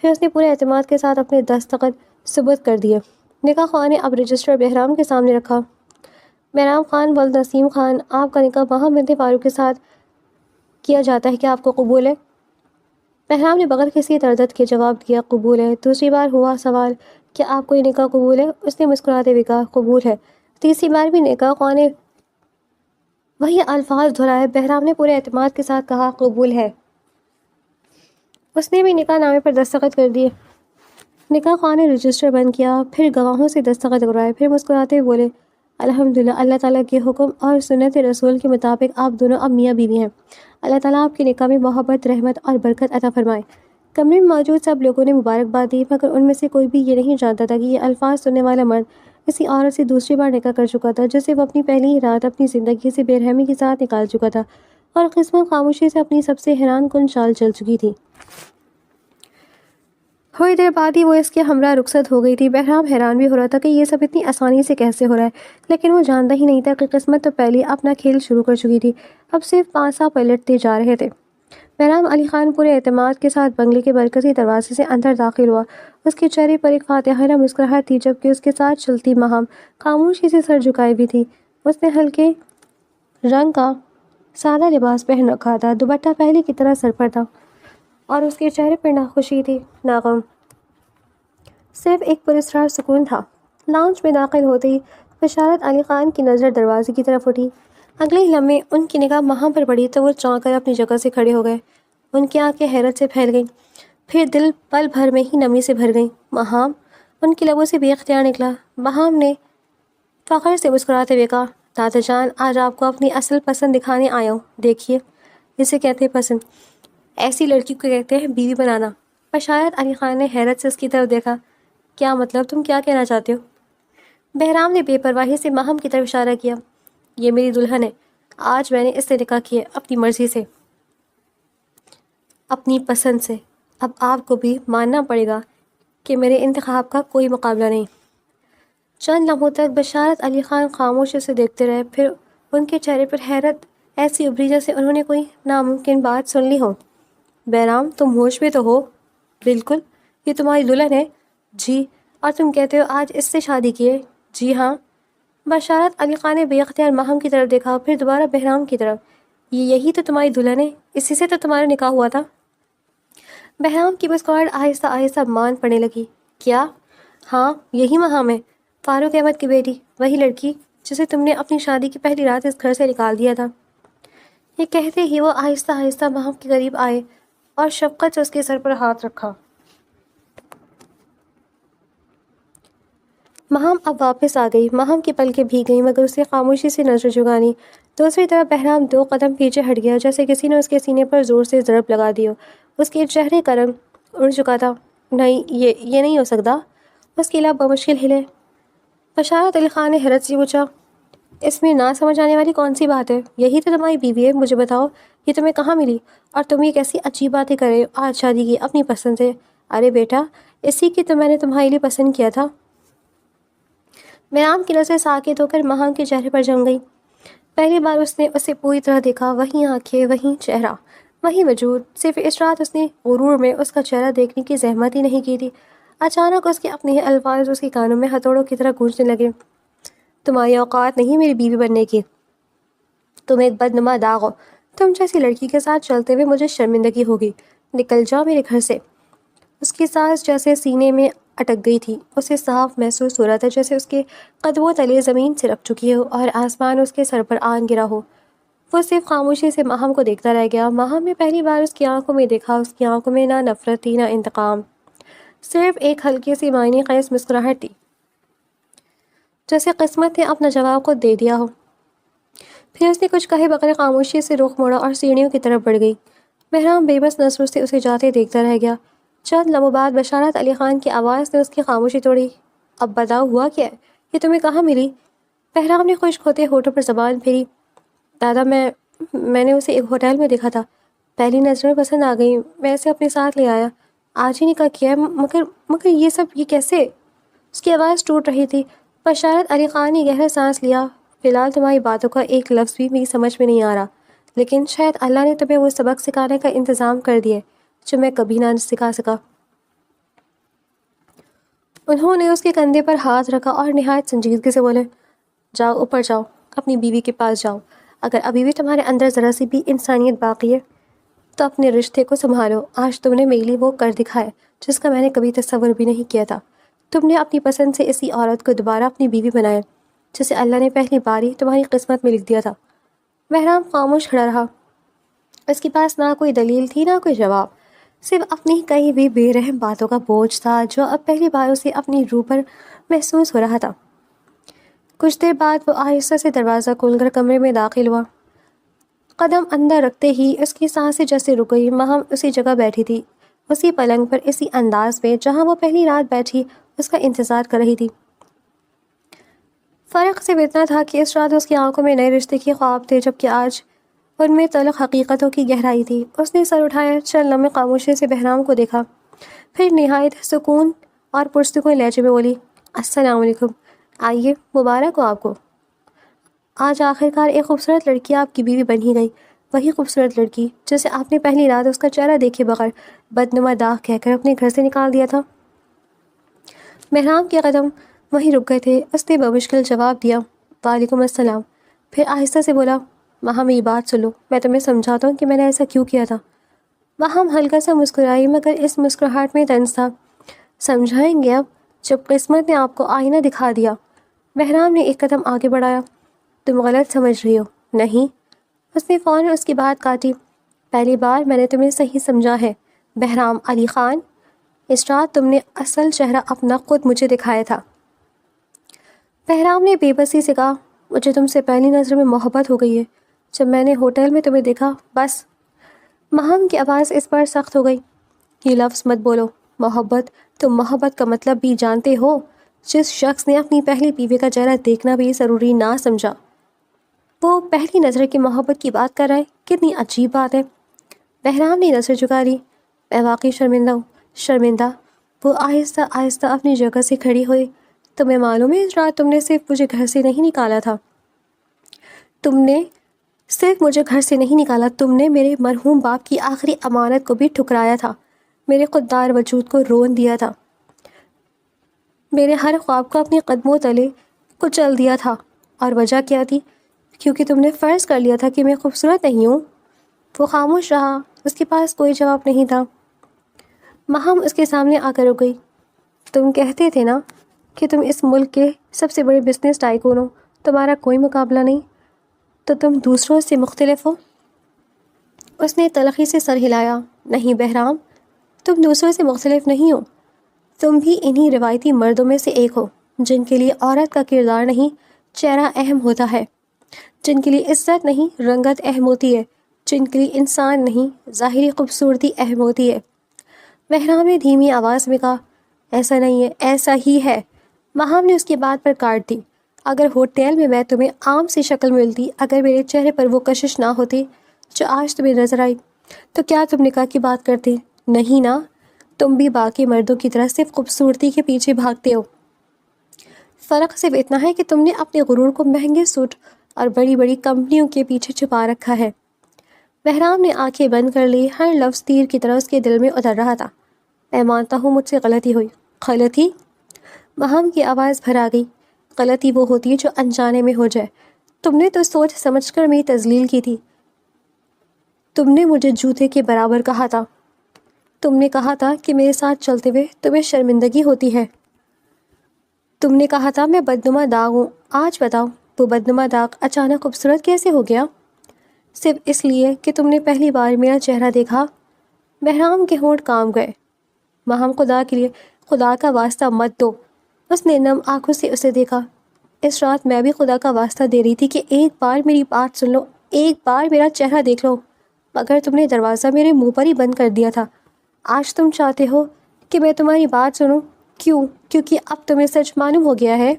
پھر اس نے پورے اعتماد کے ساتھ اپنے دستخط ثبت کر دیے۔ نکاح خواہ نے اب رجسٹر بہرام کے سامنے رکھا، بہرام خان ولد نسیم خان، آپ کا نکاح ماہم بنت فاروق کے ساتھ کیا جاتا ہے، کیا آپ کو قبول ہے؟ بہرام نے بغیر کسی تردد کے جواب دیا، قبول ہے۔ دوسری بار ہوا سوال، کیا آپ کو یہ نکاح قبول ہے؟ اس نے مسکراتے ہوئے کہا، قبول ہے۔ تیسری بار بھی نکاح خواہ نے وہی الفاظ دہرائے۔ بہرام نے پورے اعتماد کے ساتھ کہا، قبول ہے۔ اس نے بھی نکاح نامے پر دستخط کر دیے۔ نکاح خواہ نے رجسٹر بند کیا، پھر گواہوں سے دستخط کروائے، پھر مسکراتے ہوئے بولے، الحمدللہ، اللہ تعالیٰ کے حکم اور سنت رسول کے مطابق آپ دونوں اب میاں بیوی ہیں۔ اللہ تعالیٰ آپ کے نکاح میں محبت، رحمت اور برکت عطا فرمائے۔ کمرے میں موجود سب لوگوں نے مبارکباد دی، مگر ان میں سے کوئی بھی یہ نہیں جانتا تھا کہ یہ الفاظ سننے والا مرد کسی عورت سے دوسری بار نکاح کر چکا تھا، جسے وہ اپنی پہلی ہی رات اپنی زندگی سے بے رحمی کے ساتھ نکال چکا تھا، اور قسمت خاموشی سے اپنی سب سے حیران کن چال چل چکی تھی۔ تھوڑی دیر بعد ہی وہ اس کے ہمراہ رخصت ہو گئی تھی۔ بہرام حیران بھی ہو رہا تھا کہ یہ سب اتنی آسانی سے کیسے ہو رہا ہے، لیکن وہ جانتا ہی نہیں تھا کہ قسمت تو پہلے اپنا کھیل شروع کر چکی تھی، اب صرف پانسا پلٹتے جا رہے تھے۔ بہرام علی خان پورے اعتماد کے ساتھ بنگلے کے مرکزی دروازے سے اندر داخل ہوا۔ اس کے چہرے پر ایک فاتحانہ مسکراہٹ تھی، جبکہ اس کے ساتھ چلتی ماہم خاموشی سے سر جھکائے ہوئی تھی۔ اس نے ہلکے رنگ کا سادہ لباس پہن رکھا تھا، دوپٹہ پہلے کی طرح سر پر تھا، اور اس کے چہرے پر نہ خوشی تھی نہ غم، صرف ایک پراسرار سکون تھا۔ لاؤنج میں داخل ہوتے ہی بشارت علی خان کی نظر دروازے کی طرف اٹھی۔ اگلے ہی لمحے ان کی نگاہ ماہم پر پڑی تو وہ چونک کر اپنی جگہ سے کھڑے ہو گئے۔ ان کی آنکھیں حیرت سے پھیل گئیں، پھر دل پل بھر میں ہی نمی سے بھر گئیں۔ ماہم، ان کی لبوں سے بے اختیار نکلا۔ ماہم نے فخر سے مسکراتے ہوئے کہا، دادا جان، آج آپ کو اپنی اصل پسند دکھانے آیا ہوں، دیکھیے، اسے کہتے ہیں پسند، ایسی لڑکی کو کہتے ہیں بیوی بنانا۔ بشارت علی خان نے حیرت سے اس کی طرف دیکھا، کیا مطلب، تم کیا کہنا چاہتے ہو؟ بہرام نے بے پرواہی سے ماہم کی طرف اشارہ کیا، یہ میری دلہن ہے، آج میں نے اس سے نکاح کیا، اپنی مرضی سے، اپنی پسند سے۔ اب آپ کو بھی ماننا پڑے گا کہ میرے انتخاب کا کوئی مقابلہ نہیں۔ چند لمحوں تک بشارت علی خان خاموشی سے دیکھتے رہے، پھر ان کے چہرے پر حیرت ایسی ابھری جیسے انہوں نے کوئی ناممکن بات سن لی ہو۔ بہرام، تم ہوش میں تو ہو؟ بالکل، یہ تمہاری دلہن ہے۔ جی، اور تم کہتے ہو آج اس سے شادی کی ہے؟ جی ہاں۔ بشارت علی خان نے بے اختیار ماہم کی طرف دیکھا، پھر دوبارہ بہرام کی طرف، یہی تو تمہاری دلہن ہے، اسی سے تو تمہارا نکاح ہوا تھا۔ بہرام کی مسکراہٹ آہستہ آہستہ مان پڑنے لگی، کیا؟ ہاں، یہی ماہم ہے، فاروق احمد کی بیٹی، وہی لڑکی جسے تم نے اپنی شادی کی پہلی رات اس گھر سے نکال دیا تھا۔ یہ کہتے ہی وہ آہستہ آہستہ ماہم کے قریب آئے اور شفقت سے اس کے سر پر ہاتھ رکھا۔ ماہم اب واپس آ گئی۔ ماہم کی پلکیں بھیگ گئیں، مگر اس نے خاموشی سے نظر جھکانی دوسری طرف بہرام 2 قدم پیچھے ہٹ گیا، جیسے کسی نے اس کے سینے پر زور سے ضرب لگا دی ہو۔ اس کے چہرے کا رنگ اڑ چکا تھا۔ نہیں، یہ نہیں ہو سکتا۔ اس کے لب بمشکل ہلے۔ بشارت علی خان نے حیرت سے پوچھا، اس میں نہ سمجھ آنے والی کون سی بات ہے؟ یہی تو تمہاری بیوی ہے، مجھے بتاؤ یہ تمہیں کہاں ملی؟ اور تم یہ کیسی عجیب باتیں کر رہے ہو؟ آج شادی کی اپنی پسند سے؟ ارے بیٹا، اسی کی تو میں نے تمہارے لیے پسند کیا تھا۔ بہرام کی نظریں ساکت ہو کر ماہم کے چہرے پر جم گئی۔ پہلی بار اس نے اسے پوری طرح دیکھا، وہی آنکھیں، وہی چہرہ، وہی وجود۔ صرف اس رات اس نے غرور میں اس کا چہرہ دیکھنے کی زحمت ہی نہیں کی تھی۔ اچانک اس کے اپنے ہی الفاظ اس کے کانوں میں ہتھوڑوں کی طرح گونجنے لگے۔ تمہاری اوقات نہیں میری بیوی بننے کی، تم ایک بدنما داغ ہو۔ تم جیسی لڑکی کے ساتھ چلتے ہوئے مجھے شرمندگی ہوگی، نکل جاؤ میرے گھر سے۔ اس کی سانس جیسے سینے میں اٹک گئی تھی۔ اسے صاف محسوس ہو رہا تھا جیسے اس کے قدموں تلے زمین سے رک چکی ہو اور آسمان اس کے سر پر آن گرا ہو۔ وہ صرف خاموشی سے ماہم کو دیکھتا رہ گیا۔ ماہم نے پہلی بار اس کی آنکھوں میں دیکھا۔ اس کی آنکھوں میں نہ نفرت تھی، نہ انتقام، صرف ایک ہلکی سی معنی خیز مسکراہٹ تھی، جیسے قسمت نے اپنا جواب کو دے دیا ہو۔ پھر اس نے کچھ کہے بغیر خاموشی سے رخ موڑا اور سیڑھیوں کی طرف بڑھ گئی۔ بہرام بے بس نظروں سے اسے جاتے دیکھتا رہ گیا۔ چند لمحوں بعد بشارت علی خان کی آواز نے اس کی خاموشی توڑی۔ اب بتاؤ ہوا کیا ہے؟ یہ تمہیں کہاں ملی؟ بہرام نے خشک ہوتے ہونٹوں پر زبان پھیری۔ دادا، میں نے اسے ایک ہوٹل میں دیکھا تھا، پہلی نظر میں پسند آ گئی، میں اسے اپنے ساتھ لے آیا، آج ہی نکاح کیا ہے، مگر یہ کیسے؟ اس کی آواز ٹوٹ رہی تھی۔ بشارت علی خان نے گہرا سانس لیا۔ فی الحال تمہاری باتوں کا ایک لفظ بھی میری سمجھ میں نہیں آ رہا، لیکن شاید اللہ نے تمہیں وہ سبق سکھانے کا انتظام کر دیا ہے جو میں کبھی نہ سکھا سکا۔ انہوں نے اس کے کندھے پر ہاتھ رکھا اور نہایت سنجیدگی سے بولے، جاؤ اوپر جاؤ، اپنی بیوی کے پاس جاؤ۔ اگر ابھی بھی تمہارے اندر ذرا سی بھی انسانیت باقی ہے تو اپنے رشتے کو سنبھالو۔ آج تم نے میرے لیے وہ کر دکھایا جس کا میں نے کبھی تصور بھی نہیں کیا تھا۔ تم نے اپنی پسند سے اسی عورت کو دوبارہ اپنی بیوی بنایا جسے اللہ نے پہلی بار ہی تمہاری قسمت میں لکھ دیا تھا۔ بہرام خاموش کھڑا رہا۔ اس کے پاس نہ کوئی دلیل تھی، نہ کوئی جواب، صرف اپنی کئی بھی بے رحم باتوں کا بوجھ تھا جو اب پہلی بار اسے اپنی روح پر محسوس ہو رہا تھا۔ کچھ دیر بعد وہ آہستہ سے دروازہ کھول کر کمرے میں داخل ہوا۔ قدم اندر رکھتے ہی اس کی سانسیں جیسے رک گئی۔ ماہم اسی جگہ بیٹھی تھی، اسی پلنگ پر، اسی انداز میں جہاں وہ پہلی رات بیٹھی اس کا انتظار کر رہی تھی۔ فرق صرف اتنا تھا کہ اس رات اس کی آنکھوں میں نئے رشتے کے خواب تھے، جبکہ آج ان میں تلخ حقیقتوں کی گہرائی تھی۔ اس نے سر اٹھایا، چند لمحے خاموشی سے بہرام کو دیکھا، پھر نہایت سکون اور پرسکون لہجے میں بولی، السلام علیکم، آئیے، مبارک ہو آپ کو۔ آج آخرکار ایک خوبصورت لڑکی آپ کی بیوی بن ہی گئی، وہی خوبصورت لڑکی جسے آپ نے پہلی رات اس کا چہرہ دیکھے بغیر بدنما داغ کہہ کر اپنے گھر سے نکال دیا تھا۔ بہرام کے قدم وہیں رک گئے تھے۔ اس نے بمشکل جواب دیا، وعلیکم السلام، پھر آہستہ سے بولا، وہاں میری بات سن لو، میں تمہیں سمجھاتا ہوں کہ میں نے ایسا کیوں کیا تھا۔ وہاں ہلکا سا مسکرائی، مگر اس مسکراہٹ میں طنز تھا۔ سمجھائیں گے اب، جب قسمت نے آپ کو آئینہ دکھا دیا۔ بہرام نے ایک قدم آگے بڑھایا، تم غلط سمجھ رہی ہو۔ نہیں، اس نے فوراً اس کی بات کاٹی، پہلی بار میں نے تمہیں صحیح سمجھا ہے بہرام علی خان، اس رات تم نے اصل چہرہ اپنا خود مجھے دکھایا تھا۔ بہرام نے بے بسی سے کہا، مجھے تم سے پہلی نظر میں محبت ہو گئی ہے جب میں نے ہوٹل میں تمہیں دیکھا، بس۔ ماہم کی آواز اس بار سخت ہو گئی، یہ لفظ مت بولو، محبت، تم محبت کا مطلب بھی جانتے ہو؟ جس شخص نے اپنی پہلی بیوی کا چہرہ دیکھنا بھی ضروری نہ سمجھا، وہ پہلی نظر کی محبت کی بات کر رہا ہے، کتنی عجیب بات ہے۔ بہرام نے نظر جھکا لی، میں واقعی شرمندہ ہوں، شرمندہ۔ وہ آہستہ آہستہ اپنی جگہ سے کھڑی ہوئی، تمہیں معلوم ہے اس رات تم نے صرف مجھے گھر سے نہیں نکالا تھا، تم نے صرف مجھے گھر سے نہیں نکالا، تم نے میرے مرحوم باپ کی آخری امانت کو بھی ٹھکرایا تھا، میرے خوددار وجود کو رون دیا تھا، میرے ہر خواب کو اپنے قدموں تلے کچل دیا تھا۔ اور وجہ کیا تھی؟ کیونکہ تم نے فرض کر لیا تھا کہ میں خوبصورت نہیں ہوں۔ وہ خاموش رہا، اس کے پاس کوئی جواب نہیں تھا۔ ماہم اس کے سامنے آ کر رک گئی، تم کہتے تھے نا کہ تم اس ملک کے سب سے بڑے بزنس ٹائکون ہو، تمہارا کوئی مقابلہ نہیں، تو تم دوسروں سے مختلف ہو؟ اس نے تلخی سے سر ہلایا، نہیں بہرام، تم دوسروں سے مختلف نہیں ہو، تم بھی انہی روایتی مردوں میں سے ایک ہو جن کے لیے عورت کا کردار نہیں، چہرہ اہم ہوتا ہے، جن کے لیے عزت نہیں رنگت اہم ہوتی ہے، جن کے لیے انسان نہیں ظاہری خوبصورتی اہم ہوتی ہے۔ بہرام نے دھیمی آواز میں کہا، ایسا نہیں ہے، ایسا ہی ہے۔ ماہام نے اس کی بات پر کاٹ دی، اگر ہوٹل میں تمہیں عام سی شکل ملتی، اگر میرے چہرے پر وہ کشش نہ ہوتی جو آج تمہیں نظر آئی، تو کیا تم نکاح کی بات کرتے؟ نہیں نا، تم بھی باقی مردوں کی طرح صرف خوبصورتی کے پیچھے بھاگتے ہو۔ فرق صرف اتنا ہے کہ تم نے اپنے غرور کو مہنگے سوٹ اور بڑی بڑی کمپنیوں کے پیچھے چھپا رکھا ہے۔ بہرام نے آنکھیں بند کر لی، ہر لفظ تیر کی طرح اس کے دل میں اتر رہا تھا۔ میں مانتا ہوں مجھ سے غلطی ہوئی۔ غلطی؟ ماہام کی آواز بھر آ گئی۔ غلطی وہ ہوتی ہے جو انجانے میں ہو جائے۔ تم نے تو سوچ سمجھ کر میری تذلیل کی تھی۔ تم نے مجھے جوتے کے برابر کہا تھا۔ تم نے کہا تھا کہ میرے ساتھ چلتے ہوئے تمہیں شرمندگی ہوتی ہے۔ تم نے کہا تھا میں بدنما داغ ہوں۔ آج بتاؤ وہ بدنما داغ اچانک خوبصورت کیسے ہو گیا؟ صرف اس لیے کہ تم نے پہلی بار میرا چہرہ دیکھا؟ بہرام کے ہونٹ کانپ گئے۔ ماہم، خدا کے لیے، خدا کا واسطہ مت دو۔ اس نے نم آنکھوں سے اسے دیکھا۔ اس رات میں بھی خدا کا واسطہ دے رہی تھی کہ ایک بار میری بات سن لو، ایک بار میرا چہرہ دیکھ لو، مگر تم نے دروازہ میرے منہ پر ہی بند کر دیا تھا۔ آج تم چاہتے ہو کہ میں تمہاری بات سنوں؟ کیوں؟ کیونکہ اب تمہیں سچ معلوم ہو گیا ہے۔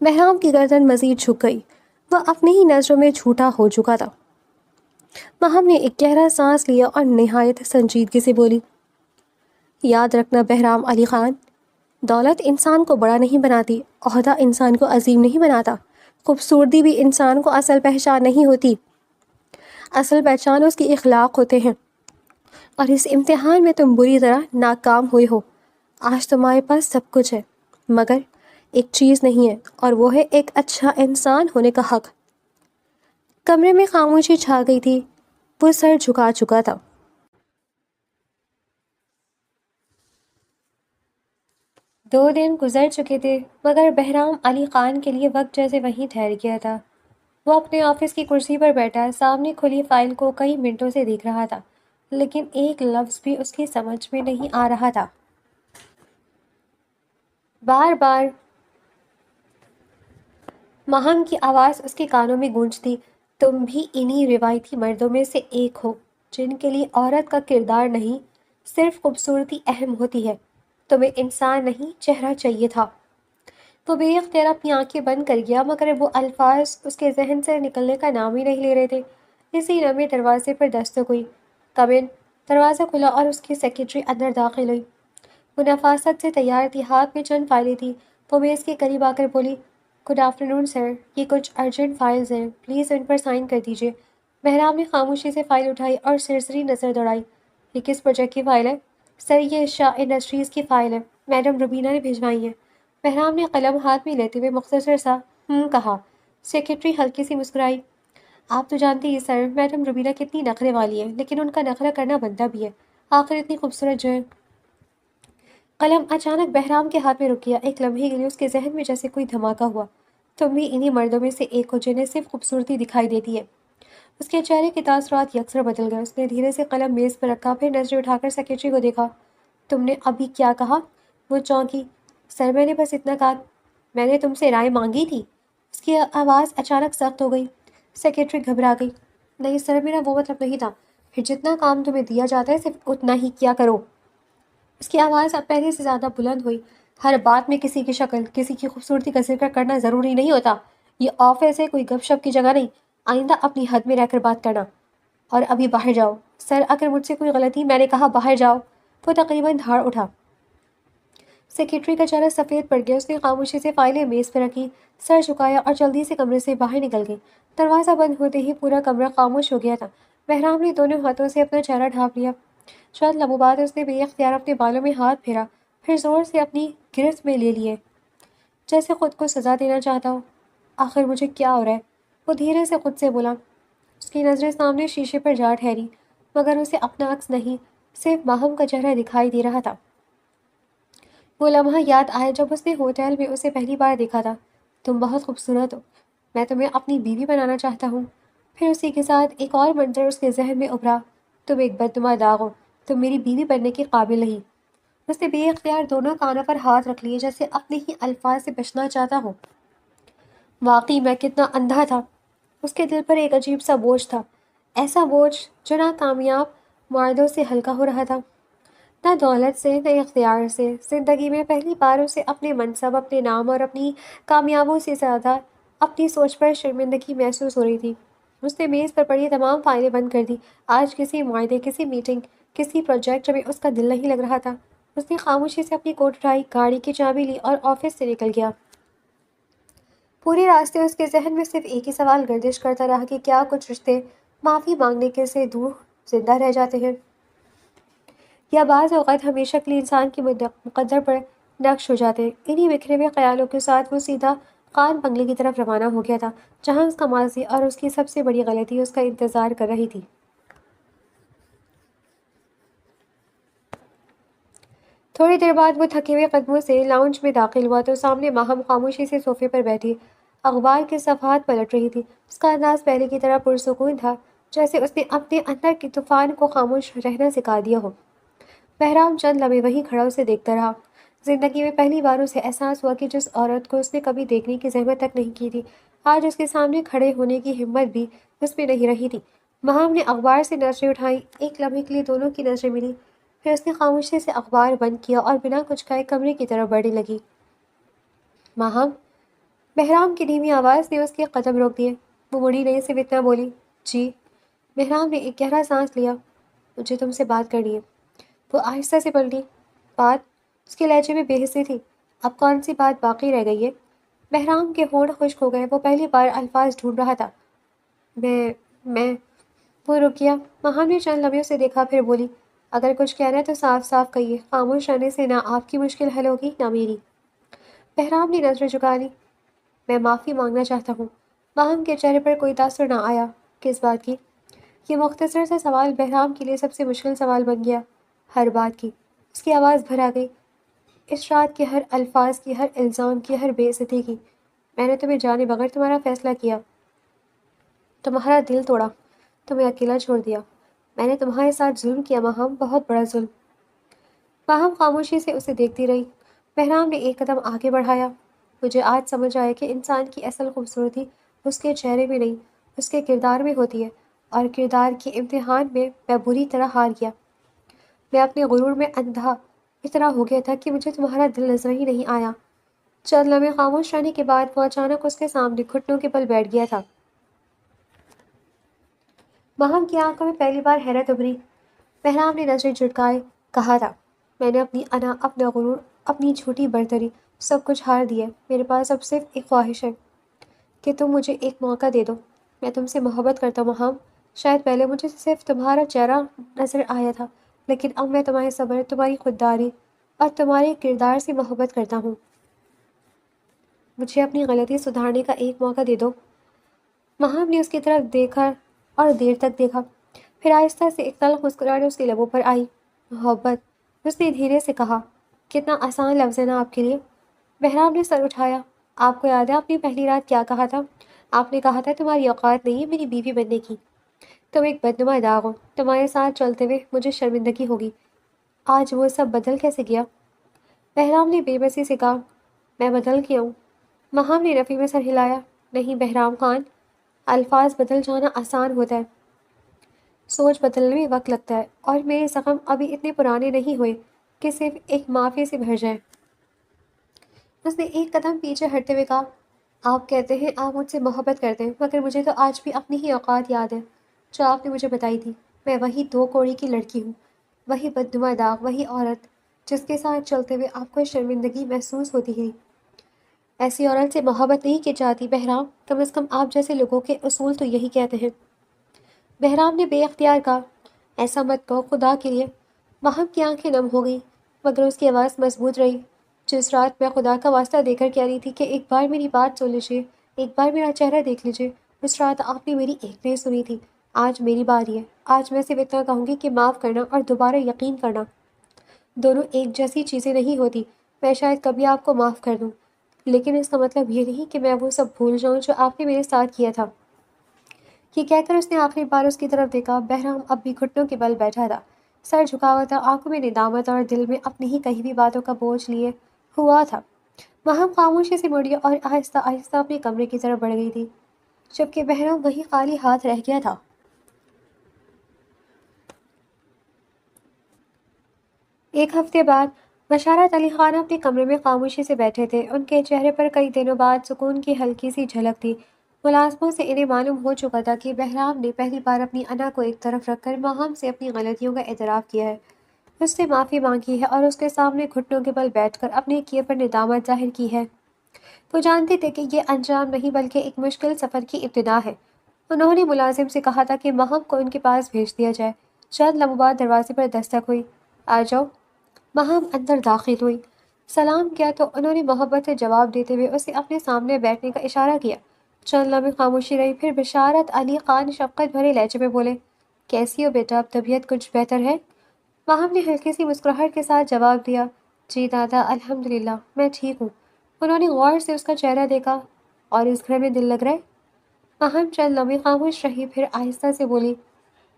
بہرام کی گردن مزید جھک گئی، وہ اپنی ہی نظروں میں جھوٹا ہو چکا تھا۔ ماہم نے ایک گہرا سانس لیا اور نہایت سنجیدگی سے بولی، یاد رکھنا بہرام علی خان، دولت انسان کو بڑا نہیں بناتی، عہدہ انسان کو عظیم نہیں بناتا، خوبصورتی بھی انسان کو اصل پہچان نہیں ہوتی۔ اصل پہچان اس کے اخلاق ہوتے ہیں، اور اس امتحان میں تم بری طرح ناکام ہوئے ہو۔ آج تمہارے پاس سب کچھ ہے، مگر ایک چیز نہیں ہے، اور وہ ہے ایک اچھا انسان ہونے کا حق۔ کمرے میں خاموشی چھا گئی تھی، وہ سر جھکا چکا تھا۔ 2 دن گزر چکے تھے، مگر بہرام علی خان کے لیے وقت جیسے وہیں ٹھہر گیا تھا۔ وہ اپنے آفس کی کرسی پر بیٹھا سامنے کھلی فائل کو کئی منٹوں سے دیکھ رہا تھا، لیکن ایک لفظ بھی اس کی سمجھ میں نہیں آ رہا تھا۔ بار بار ماہم کی آواز اس کے کانوں میں گونجتی، تم بھی انہی روایتی مردوں میں سے ایک ہو جن کے لیے عورت کا کردار نہیں، صرف خوبصورتی اہم ہوتی ہے۔ تمہیں انسان نہیں چہرہ چاہیے تھا۔ وہ بے اختیار اپنی آنکھیں بند کر گیا، مگر وہ الفاظ اس کے ذہن سے نکلنے کا نام ہی نہیں لے رہے تھے۔ اسی لمحے دروازے پر دستک ہوئی۔ کم ان۔ دروازہ کھلا اور اس کی سیکرٹری اندر داخل ہوئی۔ وہ نفاست سے تیار تھی، ہاتھ میں چند فائلیں تھیں۔ وہ میز کے قریب آ کر بولی، گڈ آفٹرنون سر، یہ کچھ ارجنٹ فائلز ہیں، پلیز ان پر سائن کر دیجیے۔ بہرام نے خاموشی سے فائل اٹھائی اور سرسری نظر دوڑائی۔ یہ کس پروجیکٹ کی فائل ہے؟ سر، یہ شاہ انڈسٹریز کی فائل ہے، میڈم روبینہ نے بھیجوائی ہے۔ بہرام نے قلم ہاتھ میں لیتے ہوئے مختصر سا کہا۔ سیکرٹری ہلکی سی مسکرائی۔ آپ تو جانتے ہی سر، میڈم روبینہ کتنی نخرے والی ہے، لیکن ان کا نخرہ کرنا بنتا بھی ہے، آخر اتنی خوبصورت جو ہے۔ قلم اچانک بہرام کے ہاتھ میں رک گیا۔ ایک لمحے کے لیے اس کے ذہن میں جیسے کوئی دھماکہ ہوا۔ تم بھی انہی مردوں میں سے ایک ہو جنہیں صرف خوبصورتی دکھائی دیتی ہے۔ اس کے چہرے کے تاثرات یکسر بدل گئے۔ اس نے دھیرے سے قلم میز پر رکھا، پھر نظریں اٹھا کر سیکرٹری کو دیکھا۔ تم نے ابھی کیا کہا؟ وہ چونکی۔ سر، میں نے بس اتنا کہا، میں نے تم سے رائے مانگی تھی۔ اس کی آواز اچانک سخت ہو گئی۔ سیکرٹری گھبرا گئی۔ نہیں سر، میرا وہ مطلب نہیں تھا، پھر جتنا کام تمہیں دیا جاتا ہے صرف اتنا ہی کیا کرو۔ اس کی آواز اب پہلے سے زیادہ بلند ہوئی۔ ہر بات میں کسی کی شکل، کسی کی خوبصورتی کا ذکر کرنا ضروری نہیں ہوتا۔ یہ آفس ہے، کوئی گپ شپ کی جگہ نہیں۔ آئندہ اپنی حد میں رہ کر بات کرنا۔ اور ابھی باہر جاؤ۔ سر، اگر مجھ سے کوئی غلطی، میں نے کہا باہر جاؤ۔ وہ تقریباً دھاڑ اٹھا۔ سیکرٹری کا چہرہ سفید پڑ گیا۔ اس نے خاموشی سے فائلیں میز پہ رکھی، سر جھکایا اور جلدی سے کمرے سے باہر نکل گئی۔ دروازہ بند ہوتے ہی پورا کمرہ خاموش ہو گیا تھا۔ بہرام نے دونوں ہاتھوں سے اپنا چہرہ ڈھانپ لیا۔ چند لمحوں بعد اس نے بے اختیار اپنے بالوں میں ہاتھ پھیرا، پھر زور سے اپنی گرفت میں لے لیے، جیسے خود کو سزا دینا چاہتا ہو۔ آخر مجھے کیا ہو رہا ہے؟ وہ دھیرے سے خود سے بولا۔ اس کی نظریں سامنے شیشے پر جا ٹھہری، مگر اسے اپنا عکس نہیں، صرف ماہم کا چہرہ دکھائی دے رہا تھا۔ وہ لمحہ یاد آیا جب اس نے ہوٹل میں اسے پہلی بار دیکھا تھا۔ تم بہت خوبصورت ہو، میں تمہیں اپنی بیوی بنانا چاہتا ہوں۔ پھر اسی کے ساتھ ایک اور منظر اس کے ذہن میں ابھرا، تم ایک بدنما داغ ہو، تم میری بیوی بننے کے قابل نہیں۔ اس نے بے اختیار دونوں کانوں پر ہاتھ رکھ لیے، جیسے اپنے ہی الفاظ سے بچنا چاہتا ہو۔ واقعی میں کتنا اندھا تھا، اس کے دل پر ایک عجیب سا بوجھ تھا، ایسا بوجھ جو ناکامیاب معاہدوں سے ہلکا ہو رہا تھا، نہ دولت سے نہ اختیار سے۔ زندگی میں پہلی بار اسے اپنے منصب، اپنے نام اور اپنی کامیابیوں سے زیادہ اپنی سوچ پر شرمندگی محسوس ہو رہی تھی۔ اس نے میز پر پڑی تمام فائلیں بند کر دی۔ آج کسی معاہدے، کسی میٹنگ، کسی پروجیکٹ میں اس کا دل نہیں لگ رہا تھا۔ اس نے خاموشی سے اپنی کوٹ اٹھائی، گاڑی کی چابی لی اور آفس سے نکل گیا۔ پورے راستے اس کے ذہن میں صرف ایک ہی سوال گردش کرتا رہا کہ کیا کچھ رشتے معافی مانگنے کے سے دور زندہ رہ جاتے ہیں، یا بعض اوقات ہمیشہ کے لیے انسان کی مقدر پر نقش ہو جاتے ہیں۔ انہی بکھرے ہوئے خیالوں کے ساتھ وہ سیدھا خان بنگلے کی طرف روانہ ہو گیا تھا، جہاں اس کا ماضی اور اس کی سب سے بڑی غلطی اس کا انتظار کر رہی تھی۔ تھوڑی دیر بعد وہ تھکے ہوئے قدموں سے لاؤنج میں داخل ہوا تو سامنے ماہم خاموشی سے صوفے پر بیٹھی اخبار کے صفحات پلٹ رہی تھی۔ اس کا انداز پہلے کی طرح پرسکون تھا، جیسے اس نے اپنے اندر کے طوفان کو خاموش رہنا سکھا دیا ہو۔ بہرام چند لمحے وہیں کھڑا اسے دیکھتا رہا۔ زندگی میں پہلی بار اسے احساس ہوا کہ جس عورت کو اس نے کبھی دیکھنے کی زحمت تک نہیں کی تھی، آج اس کے سامنے کھڑے ہونے کی ہمت بھی اس میں نہیں رہی تھی۔ ماہم نے اخبار سے نظریں اٹھائیں، ایک لمحے کے لیے دونوں کی نظریں ملی، پھر اس نے خاموشی سے اخبار بند کیا اور بنا کچھ کہے کمرے کی طرف بڑھنے لگی۔ ماہم! بہرام کی دھیمی آواز نے اس کے قدم روک دیے۔ وہ مڑی نہیں، صرف اتنا بولی، جی۔ بہرام نے ایک گہرا سانس لیا۔ مجھے تم سے بات کرنی ہے۔ وہ آہستہ سے پلٹی۔ بات؟ اس کے لہجے میں بے حسی تھی۔ اب کون سی بات باقی رہ گئی ہے؟ بہرام کے ہونٹ خشک ہو گئے، وہ پہلی بار الفاظ ڈھونڈ رہا تھا۔ میں وہ رک گیا۔ ماہم نے چند لمحے اسے دیکھا، پھر بولی، اگر کچھ کہنا ہے تو صاف صاف کہیے، خاموش رہنے سے نہ آپ کی مشکل حل ہوگی نہ میری۔ بہرام نے نظریں جھکا لی۔ میں معافی مانگنا چاہتا ہوں۔ ماہم کے چہرے پر کوئی تاثر نہ آیا۔ کس بات کی؟ یہ مختصر سا سوال بہرام کے لیے سب سے مشکل سوال بن گیا۔ ہر بات کی۔ اس کی آواز بھر آ گئی، اس رات کے ہر الفاظ کی، ہر الزام کی، ہر بے عزتی کی۔ میں نے تمہیں جانے بغیر تمہارا فیصلہ کیا، تمہارا دل توڑا، تمہیں اکیلا چھوڑ دیا۔ میں نے تمہارے ساتھ ظلم کیا ماہم، بہت بڑا ظلم۔ ماہم خاموشی سے اسے دیکھتی رہی۔ بہرام نے ایک قدم آگے بڑھایا۔ مجھے آج سمجھ آیا کہ انسان کی اصل خوبصورتی اس کے چہرے میں نہیں، اس کے کردار میں ہوتی ہے، اور کردار کے امتحان میں بری طرح ہار گیا۔ میں اپنے غرور میں اندھا اتنا ہو گیا تھا کہ مجھے تمہارا دل نظر ہی نہیں آیا۔ چند لمحے خاموش رہنے کے بعد وہ اچانک اس کے سامنے گھٹنوں کے بل بیٹھ گیا تھا۔ ماہم کی آنکھوں میں پہلی بار حیرت ابھری۔ بہرام نے نظریں جھٹکائے کہا تھا، میں نے اپنی انا، اپنا غرور، اپنی جھوٹی برتری، سب کچھ ہار دیا۔ میرے پاس اب صرف ایک خواہش ہے کہ تم مجھے ایک موقع دے دو۔ میں تم سے محبت کرتا ہوں ماہم۔ شاید پہلے مجھے صرف تمہارا چہرہ نظر آیا تھا، لیکن اب میں تمہارے صبر، تمہاری خودداری اور تمہارے کردار سے محبت کرتا ہوں۔ مجھے اپنی غلطی سدھارنے کا ایک موقع دے دو۔ ماہم نے اس کی طرف دیکھا اور دیر تک دیکھا، پھر آہستہ سے ایک تلخ مسکراہٹ اس کے لبوں پر آئی۔ محبت، اس نے دھیرے سے کہا، کتنا آسان لفظ ہے نا آپ کے لیے۔ بہرام نے سر اٹھایا۔ آپ کو یاد ہے آپ نے پہلی رات کیا کہا تھا؟ آپ نے کہا تھا تمہاری اوقات نہیں ہے میری بیوی بننے کی، تم ایک بدنما داغ ہو، تمہارے ساتھ چلتے ہوئے مجھے شرمندگی ہوگی۔ آج وہ سب بدل کیسے گیا؟ بہرام نے بے بسی سے کہا، میں بدل گیا ہوں؟ ماہم نے نفی میں سر ہلایا۔ نہیں بہرام خان، الفاظ بدل جانا آسان ہوتا ہے، سوچ بدلنے میں وقت لگتا ہے، اور میرے زخم ابھی اتنے پرانے نہیں ہوئے کہ صرف ایک معافی سے بھر جائیں۔ اس نے ایک قدم پیچھے ہٹتے ہوئے کہا، آپ کہتے ہیں آپ مجھ سے محبت کرتے ہیں، مگر مجھے تو آج بھی اپنی ہی اوقات یاد ہے جو آپ نے مجھے بتائی تھی۔ میں وہی دو کوڑی کی لڑکی ہوں، وہی بدنما داغ، وہی عورت جس کے ساتھ چلتے ہوئے آپ کو شرمندگی محسوس ہوتی تھی۔ ایسی عورت سے محبت نہیں کی جاتی بہرام، کم از کم آپ جیسے لوگوں کے اصول تو یہی کہتے ہیں۔ بہرام نے بے اختیار کہا، ایسا مت کہو خدا کے لیے۔ ماہم کی آنکھیں نم ہو گئیں، مگر اس کی آواز مضبوط رہی۔ جس رات میں خدا کا واسطہ دے کر کہہ رہی تھی کہ ایک بار میری بات سن لیجیے، ایک بار میرا چہرہ دیکھ لیجیے، اس رات آپ نے میری ایک نہیں سنی تھی۔ آج میری باری ہے۔ آج میں صرف اتنا کہوں گی کہ معاف کرنا اور دوبارہ یقین کرنا دونوں ایک جیسی چیزیں نہیں ہوتی۔ میں شاید کبھی آپ کو معاف کر دوں، لیکن اس کا مطلب یہ نہیں کہ میں وہ سب بھول جاؤں جو آپ نے میرے ساتھ کیا تھا۔ یہ کہہ کر اس نے آخری بار اس کی طرف دیکھا۔ بہرام اب بھی گھٹنوں کے بل بیٹھا تھا، سر جھکا ہوا تھا، آنکھوں میں ندامت اور دل میں اپنی ہی کہی ہوئی باتوں کا بوجھ لیے ہوا تھا۔ ماہم خاموشی سے مڑی اور آہستہ آہستہ اپنے کمرے کی طرف بڑھ گئی تھی۔ جبکہ بہرام وہی خالی ہاتھ رہ گیا تھا۔ ایک ہفتے بعد بشارت علی خان اپنے کمرے میں خاموشی سے بیٹھے تھے۔ ان کے چہرے پر کئی دنوں بعد سکون کی ہلکی سی جھلک تھی۔ ملازموں سے انہیں معلوم ہو چکا تھا کہ بہرام نے پہلی بار اپنی انا کو ایک طرف رکھ کر ماہم سے اپنی غلطیوں کا اعتراف کیا ہے، اس سے معافی مانگی ہے اور اس کے سامنے گھٹنوں کے بل بیٹھ کر اپنے کیے پر ندامت ظاہر کی ہے۔ وہ جانتے تھے کہ یہ انجام نہیں بلکہ ایک مشکل سفر کی ابتدا ہے۔ انہوں نے ملازم سے کہا تھا کہ ماہم کو ان کے پاس بھیج دیا جائے۔ چند لمحوں بعد دروازے پر دستک ہوئی۔ آ جاؤ۔ ماہم اندر داخل ہوئی۔ سلام کیا تو انہوں نے محبت سے جواب دیتے ہوئے اسے اپنے سامنے بیٹھنے کا اشارہ کیا۔ چند لمحے خاموشی رہی، پھر بشارت علی خان شفقت بھرے لہجے میں بولے، کیسی ہو بیٹا، اب طبیعت کچھ بہتر ہے؟ ماہم نے ہلکی سی مسکراہٹ کے ساتھ جواب دیا، جی دادا الحمدللہ میں ٹھیک ہوں۔ انہوں نے غور سے اس کا چہرہ دیکھا، اور اس گھر میں دل لگ رہا ہے؟ ماہم چند لمحے خاموش رہی، پھر آہستہ سے بولی،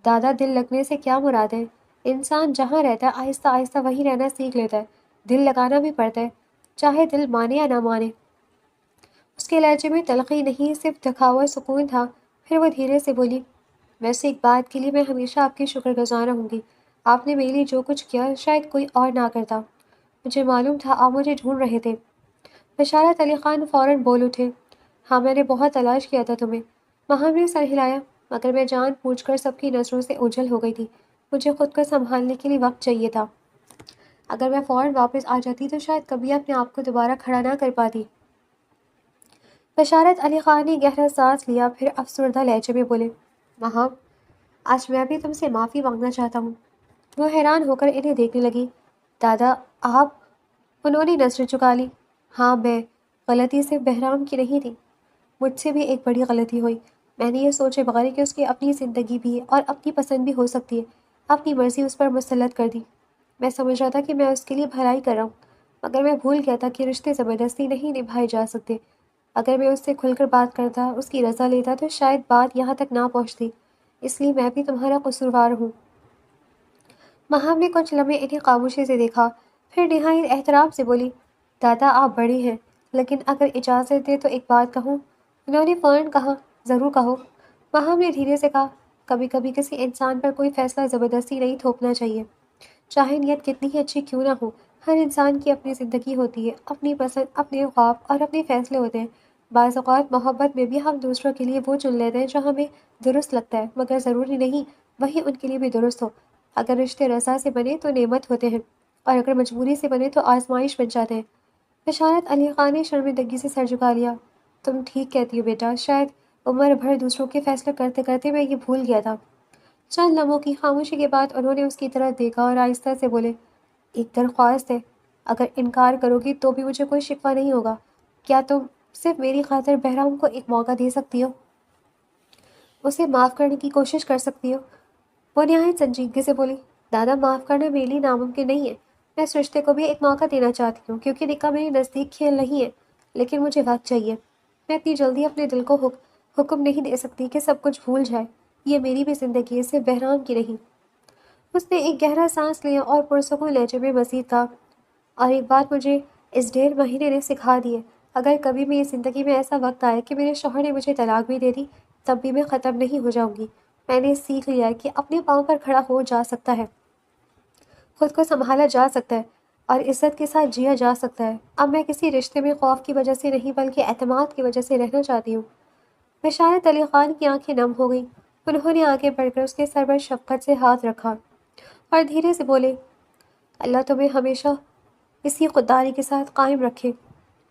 دادا دل لگنے سے کیا مراد ہے؟ انسان جہاں رہتا ہے آہستہ آہستہ وہیں رہنا سیکھ لیتا ہے۔ دل لگانا بھی پڑتا ہے، چاہے دل مانے یا نہ مانے۔ اس کے لہجے میں تلخی نہیں، صرف دکھا ہوا سکون تھا۔ پھر وہ دھیرے سے بولی، ویسے ایک بات کے لیے میں ہمیشہ آپ کی شکر گزار رہوں گی۔ آپ نے میرے لیے جو کچھ کیا شاید کوئی اور نہ کرتا۔ مجھے معلوم تھا آپ مجھے ڈھونڈ رہے تھے۔ بشارت علی خان فوراً بول اٹھے، ہاں میں نے بہت تلاش کیا تھا تمہیں۔ ماہر نے سر ہلایا، مگر میں جان بوجھ کر سب کی نظروں سے اوجھل ہو گئی تھی۔ مجھے خود کو سنبھالنے کے لیے وقت چاہیے تھا۔ اگر میں فوراً واپس آ جاتی تو شاید کبھی اپنے آپ کو دوبارہ کھڑا نہ کر پاتی۔ بشارت علی خان نے گہرا سانس لیا، پھر افسردہ لہجے میں بولے، ماہر آج میں بھی تم سے معافی مانگنا چاہتا ہوں۔ وہ حیران ہو کر انہیں دیکھنے لگی۔ دادا آپ؟ انہوں نے نظریں چکا لی۔ ہاں میں، غلطی صرف بہرام کی نہیں تھی، مجھ سے بھی ایک بڑی غلطی ہوئی۔ میں نے یہ سوچے بغیر کہ اس کی اپنی زندگی بھی ہے اور اپنی پسند بھی ہو سکتی ہے، اپنی مرضی اس پر مسلط کر دی۔ میں سمجھ رہا تھا کہ میں اس کے لیے بھلائی کر رہا ہوں، مگر میں بھول گیا تھا کہ رشتے زبردستی نہیں نبھائے جا سکتے۔ اگر میں اس سے کھل کر بات کرتا، اس کی رضا لیتا تو شاید بات یہاں تک نہ پہنچتی۔ اس لیے میں بھی تمہارا قصوروار ہوں۔ ماہم نے کچھ لمحے انہیں خاموشی سے دیکھا، پھر نہایت احترام سے بولی، دادا آپ بڑے ہیں، لیکن اگر اجازت دے تو ایک بات کہوں؟ انہوں نے فوراً کہا، ضرور کہو۔ ماہم نے دھیرے سے کہا، کبھی کبھی کسی انسان پر کوئی فیصلہ زبردستی نہیں تھوپنا چاہیے، چاہے نیت کتنی ہی اچھی کیوں نہ ہو۔ ہر انسان کی اپنی زندگی ہوتی ہے، اپنی پسند، اپنے خواب اور اپنے فیصلے ہوتے ہیں۔ بعض اوقات محبت میں بھی ہم دوسروں کے لیے وہ چن لیتے ہیں جو ہمیں درست لگتا ہے، مگر ضروری نہیں وہی ان کے لیے بھی درست ہو۔ اگر رشتے رضا سے بنے تو نعمت ہوتے ہیں، اور اگر مجبوری سے بنے تو آزمائش بن جاتے ہیں۔ بشارت علی خان نے شرمندگی سے سر جھکا لیا، تم ٹھیک کہتی ہو بیٹا، شاید عمر بھر دوسروں کے فیصلے کرتے کرتے میں یہ بھول گیا تھا۔ چند لمحوں کی خاموشی کے بعد انہوں نے اس کی طرف دیکھا اور آہستہ سے بولے، ایک درخواست ہے، اگر انکار کرو گی تو بھی مجھے کوئی شکوہ نہیں ہوگا۔ کیا تم صرف میری خاطر بہرام کو ایک موقع دے سکتی ہو؟ اسے معاف کرنے کی کوشش کر سکتی ہو؟ وہ نہایت سنجیدگی سے بولی، دادا معاف کرنا میرے لیے ناممکن نہیں ہے۔ میں اس رشتے کو بھی ایک موقع دینا چاہتی ہوں، کیونکہ نکاح میرے نزدیک کھیل نہیں ہے، لیکن مجھے وقت چاہیے۔ میں اتنی جلدی اپنے دل کو حکم نہیں دے سکتی کہ سب کچھ بھول جائے۔ یہ میری بھی زندگی ہے، صرف بہرام کی نہیں۔ اس نے ایک گہرا سانس لیا اور پرسکون لہجے میں مزید کہا، اور ایک بات مجھے اس 1.5 مہینے نے سکھا دی ہے، اگر کبھی میری زندگی میں ایسا وقت آئے کہ میرے شوہر نے مجھے طلاق بھی دے دی، تب بھی میں ختم نہیں ہو جاؤں گی۔ میں نے سیکھ لیا ہے کہ اپنے پاؤں پر کھڑا ہو جا سکتا ہے، خود کو سنبھالا جا سکتا ہے، اور عزت کے ساتھ جیا جا سکتا ہے۔ اب میں کسی رشتے میں خوف کی وجہ سے نہیں بلکہ اعتماد کی وجہ سے رہنا چاہتی ہوں۔ بشارت علی خان کی آنکھیں نم ہو گئیں۔ انہوں نے آگے بڑھ کر اس کے سر پر شفقت سے ہاتھ رکھا اور دھیرے سے بولے، اللہ تمہیں ہمیشہ اسی خودداری کے ساتھ قائم رکھے۔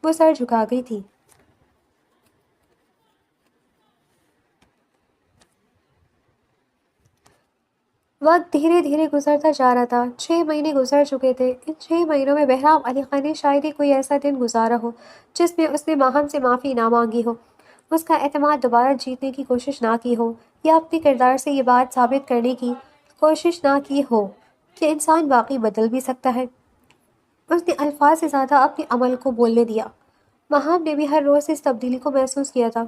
وہ سر جھکا گئی تھی۔ وقت دھیرے دھیرے گزرتا جا رہا تھا۔ 6 مہینے گزر چکے تھے۔ ان 6 مہینوں میں بہرام علی خان نے شاید ہی کوئی ایسا دن گزارا ہو جس میں اس نے ماہم سے معافی نہ مانگی ہو، اس کا اعتماد دوبارہ جیتنے کی کوشش نہ کی ہو، یا اپنے کردار سے یہ بات ثابت کرنے کی کوشش نہ کی ہو کہ انسان واقعی بدل بھی سکتا ہے۔ اس نے الفاظ سے زیادہ اپنے عمل کو بولنے دیا۔ ماہم نے بھی ہر روز اس تبدیلی کو محسوس کیا تھا۔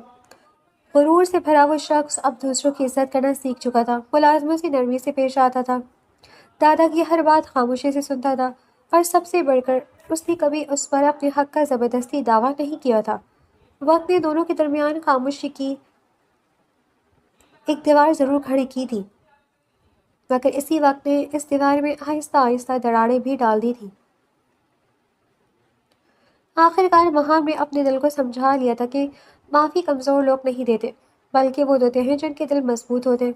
غرور سے بھرا وہ شخص اب دوسروں کی عزت کرنا سیکھ چکا تھا، ملازموں سے نرمی سے پیش آتا تھا، دادا کی ہر بات خاموشی سے سنتا تھا، اور سب سے بڑھ کر اس نے کبھی اس پر اپنے حق کا زبردستی دعویٰ نہیں کیا تھا۔ وقت نے دونوں کے درمیان خاموشی کی ایک دیوار ضرور کھڑی کی تھی، مگر اسی وقت نے اس دیوار میں آہستہ آہستہ دراڑیں بھی ڈال دی تھیں۔ آخر کار مہام نے اپنے دل کو سمجھا لیا تھا کہ معافی کمزور لوگ نہیں دیتے، بلکہ وہ دیتے ہیں جن کے دل مضبوط ہوتے ہیں۔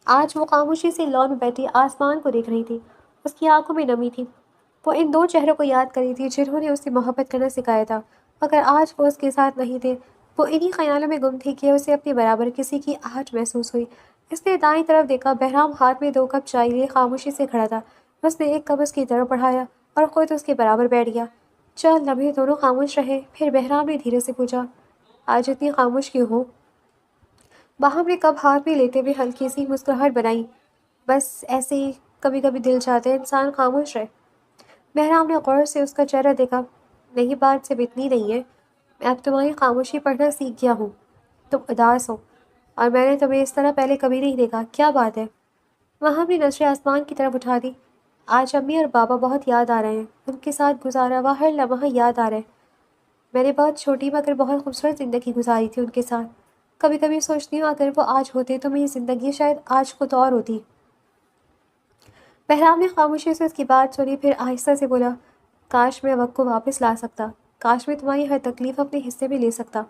آج وہ خاموشی سے لان میں بیٹھی آسمان کو دیکھ رہی تھی۔ اس کی آنکھوں میں نمی تھی۔ وہ ان دو چہروں کو یاد کر رہی تھی جنہوں نے اسے محبت کرنا سکھایا تھا، مگر آج وہ اس کے ساتھ نہیں تھے۔ وہ انہی خیالوں میں گم تھی کہ اسے اپنے برابر کسی کی آہٹ محسوس ہوئی۔ اس نے دائیں طرف دیکھا، بہرام ہاتھ میں 2 کپ چائے لیے خاموشی سے کھڑا تھا۔ اس نے ایک کپ اس کی طرف بڑھایا اور خود اس کے برابر بیٹھ گیا۔ چند لمحے دونوں خاموش رہے، پھر بہرام نے دھیرے سے پوچھا، آج اتنی خاموش کیوں ہو؟ باہم نے کپ ہاتھ میں لیتے ہوئے ہلکی سی مسکراہٹ بنائی، بس ایسے ہی، کبھی کبھی دل چاہتا ہے انسان خاموش رہے۔ بہرام نے غور سے اس کا چہرہ دیکھا، نہیں بات صرف اتنی نہیں ہے، میں اب تمہاری خاموشی پڑھنا سیکھ گیا ہوں۔ تم اداس ہو اور میں نے تمہیں اس طرح پہلے کبھی نہیں دیکھا، کیا بات ہے؟ وہاں نے نظریں آسمان کی طرف اٹھا دی۔ آج امی اور بابا بہت یاد آ رہے ہیں، ان کے ساتھ گزارا ہوا ہر لمحہ یاد آ رہا ہے۔ میں نے بہت چھوٹی مگر بہت خوبصورت زندگی گزاری تھی ان کے ساتھ۔ کبھی کبھی سوچتی ہوں اگر وہ آج ہوتے تو میری زندگی شاید آج کچھ اور ہوتی۔ بہرام نے خاموشی سے اس کی بات سنی، پھر آہستہ سے بولا، کاش میں وقت کو واپس لا سکتا، کاش میں تمہاری ہر تکلیف اپنے حصے میں لے سکتا۔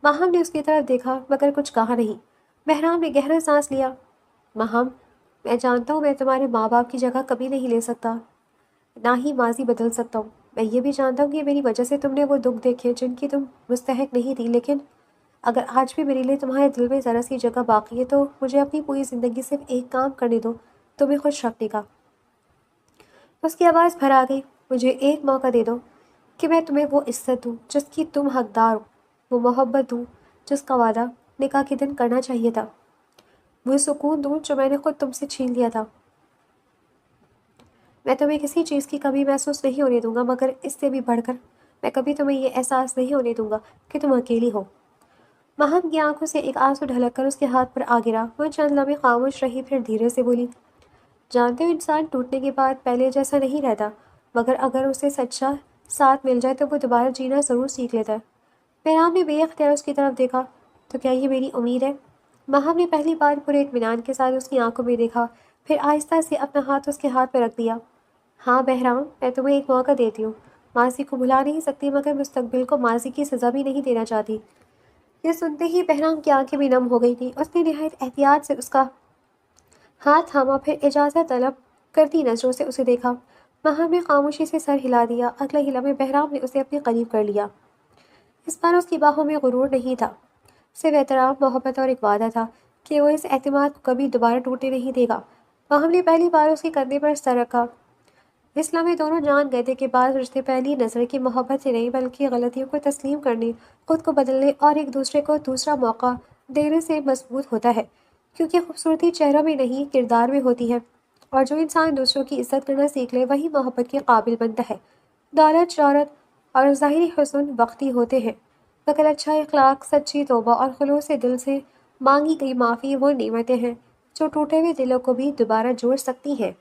ماہم نے اس کی طرف دیکھا مگر کچھ کہا نہیں۔ بہرام نے گہرا سانس لیا، ماہم، میں جانتا ہوں میں تمہارے ماں باپ کی جگہ کبھی نہیں لے سکتا، نہ ہی ماضی بدل سکتا ہوں۔ میں یہ بھی جانتا ہوں کہ میری وجہ سے تم نے وہ دکھ دیکھے جن کی تم مستحق نہیں تھی، لیکن اگر آج بھی میرے لیے تمہارے دل میں ذرا سی جگہ باقی ہے تو مجھے اپنی پوری زندگی صرف ایک کام کرنے دو، تمہیں خوش رکھنے کا۔ اس کی آواز بھر آ گئی، مجھے ایک موقع دے دو کہ میں تمہیں وہ عزت دوں جس کی تم حقدار ہو، وہ محبت دوں جس کا وعدہ نکاح کے دن کرنا چاہیے تھا، وہ سکون دوں جو میں نے خود تم سے چھین لیا تھا۔ میں تمہیں کسی چیز کی کمی محسوس نہیں ہونے دوں گا، مگر اس سے بھی بڑھ کر میں کبھی تمہیں یہ احساس نہیں ہونے دوں گا کہ تم اکیلی ہو۔ مہم کی آنکھوں سے ایک آنسو ڈھلک کر اس کے ہاتھ پر آ گرا۔ وہ چند لمحے خاموش رہی، پھر دھیرے سے بولی، جانتے ہو انسان ٹوٹنے کے بعد پہلے جیسا نہیں رہتا، مگر اگر اسے سچا ساتھ مل جائے تو وہ دوبارہ جینا ضرور سیکھ لیتا ہے۔ بہرام نے بے اختیار اس کی طرف دیکھا، تو کیا یہ میری امید ہے؟ مہم نے پہلی بار پورے اطمینان کے ساتھ اس کی آنکھوں میں دیکھا، پھر آہستہ سے اپنا ہاتھ اس کے ہاتھ پہ رکھ دیا۔ ہاں بہرام، میں تمہیں ایک موقع دیتی ہوں، ماضی کو بھلا نہیں سکتی مگر مستقبل کو ماضی کی سزا بھی نہیں دینا چاہتی۔ یہ سنتے ہی بہرام کی آنکھیں بھی نم ہو گئی تھیں۔ اس نے نہایت احتیاط سے اس کا ہاتھ تھاما، پھر اجازت طلب کرتی نظروں سے اسے دیکھا۔ مہم نے خاموشی سے سر ہلا دیا۔ اگلے ہی لمحے بہرام نے اسے اپنے قریب کر لیا۔ اس بار اس کی باہوں میں غرور نہیں تھا، صرف احترام، محبت اور ایک وعدہ تھا کہ وہ اس اعتماد کو کبھی دوبارہ ٹوٹنے نہیں دے گا۔ مہم نے پہلی بار اس کے کندھے پر سر رکھا۔ اس لمحے دونوں جان گئے تھے کہ بعض رشتے پہلی نظر کی محبت سے نہیں بلکہ غلطیوں کو تسلیم کرنے، خود کو بدلنے اور ایک دوسرے کو دوسرا موقع دینے سے مضبوط ہوتا ہے، کیونکہ خوبصورتی چہروں میں نہیں کردار میں ہوتی ہے، اور جو انسان دوسروں کی عزت کرنا سیکھ لے وہی محبت کے قابل بنتا ہے۔ دولت، شہرت اور ظاہری حسن وقتی ہوتے ہیں، مگر اچھا اخلاق، سچی توبہ اور خلوص دل سے مانگی گئی معافی وہ نعمتیں ہیں جو ٹوٹے ہوئے دلوں کو بھی دوبارہ جوڑ سکتی ہیں۔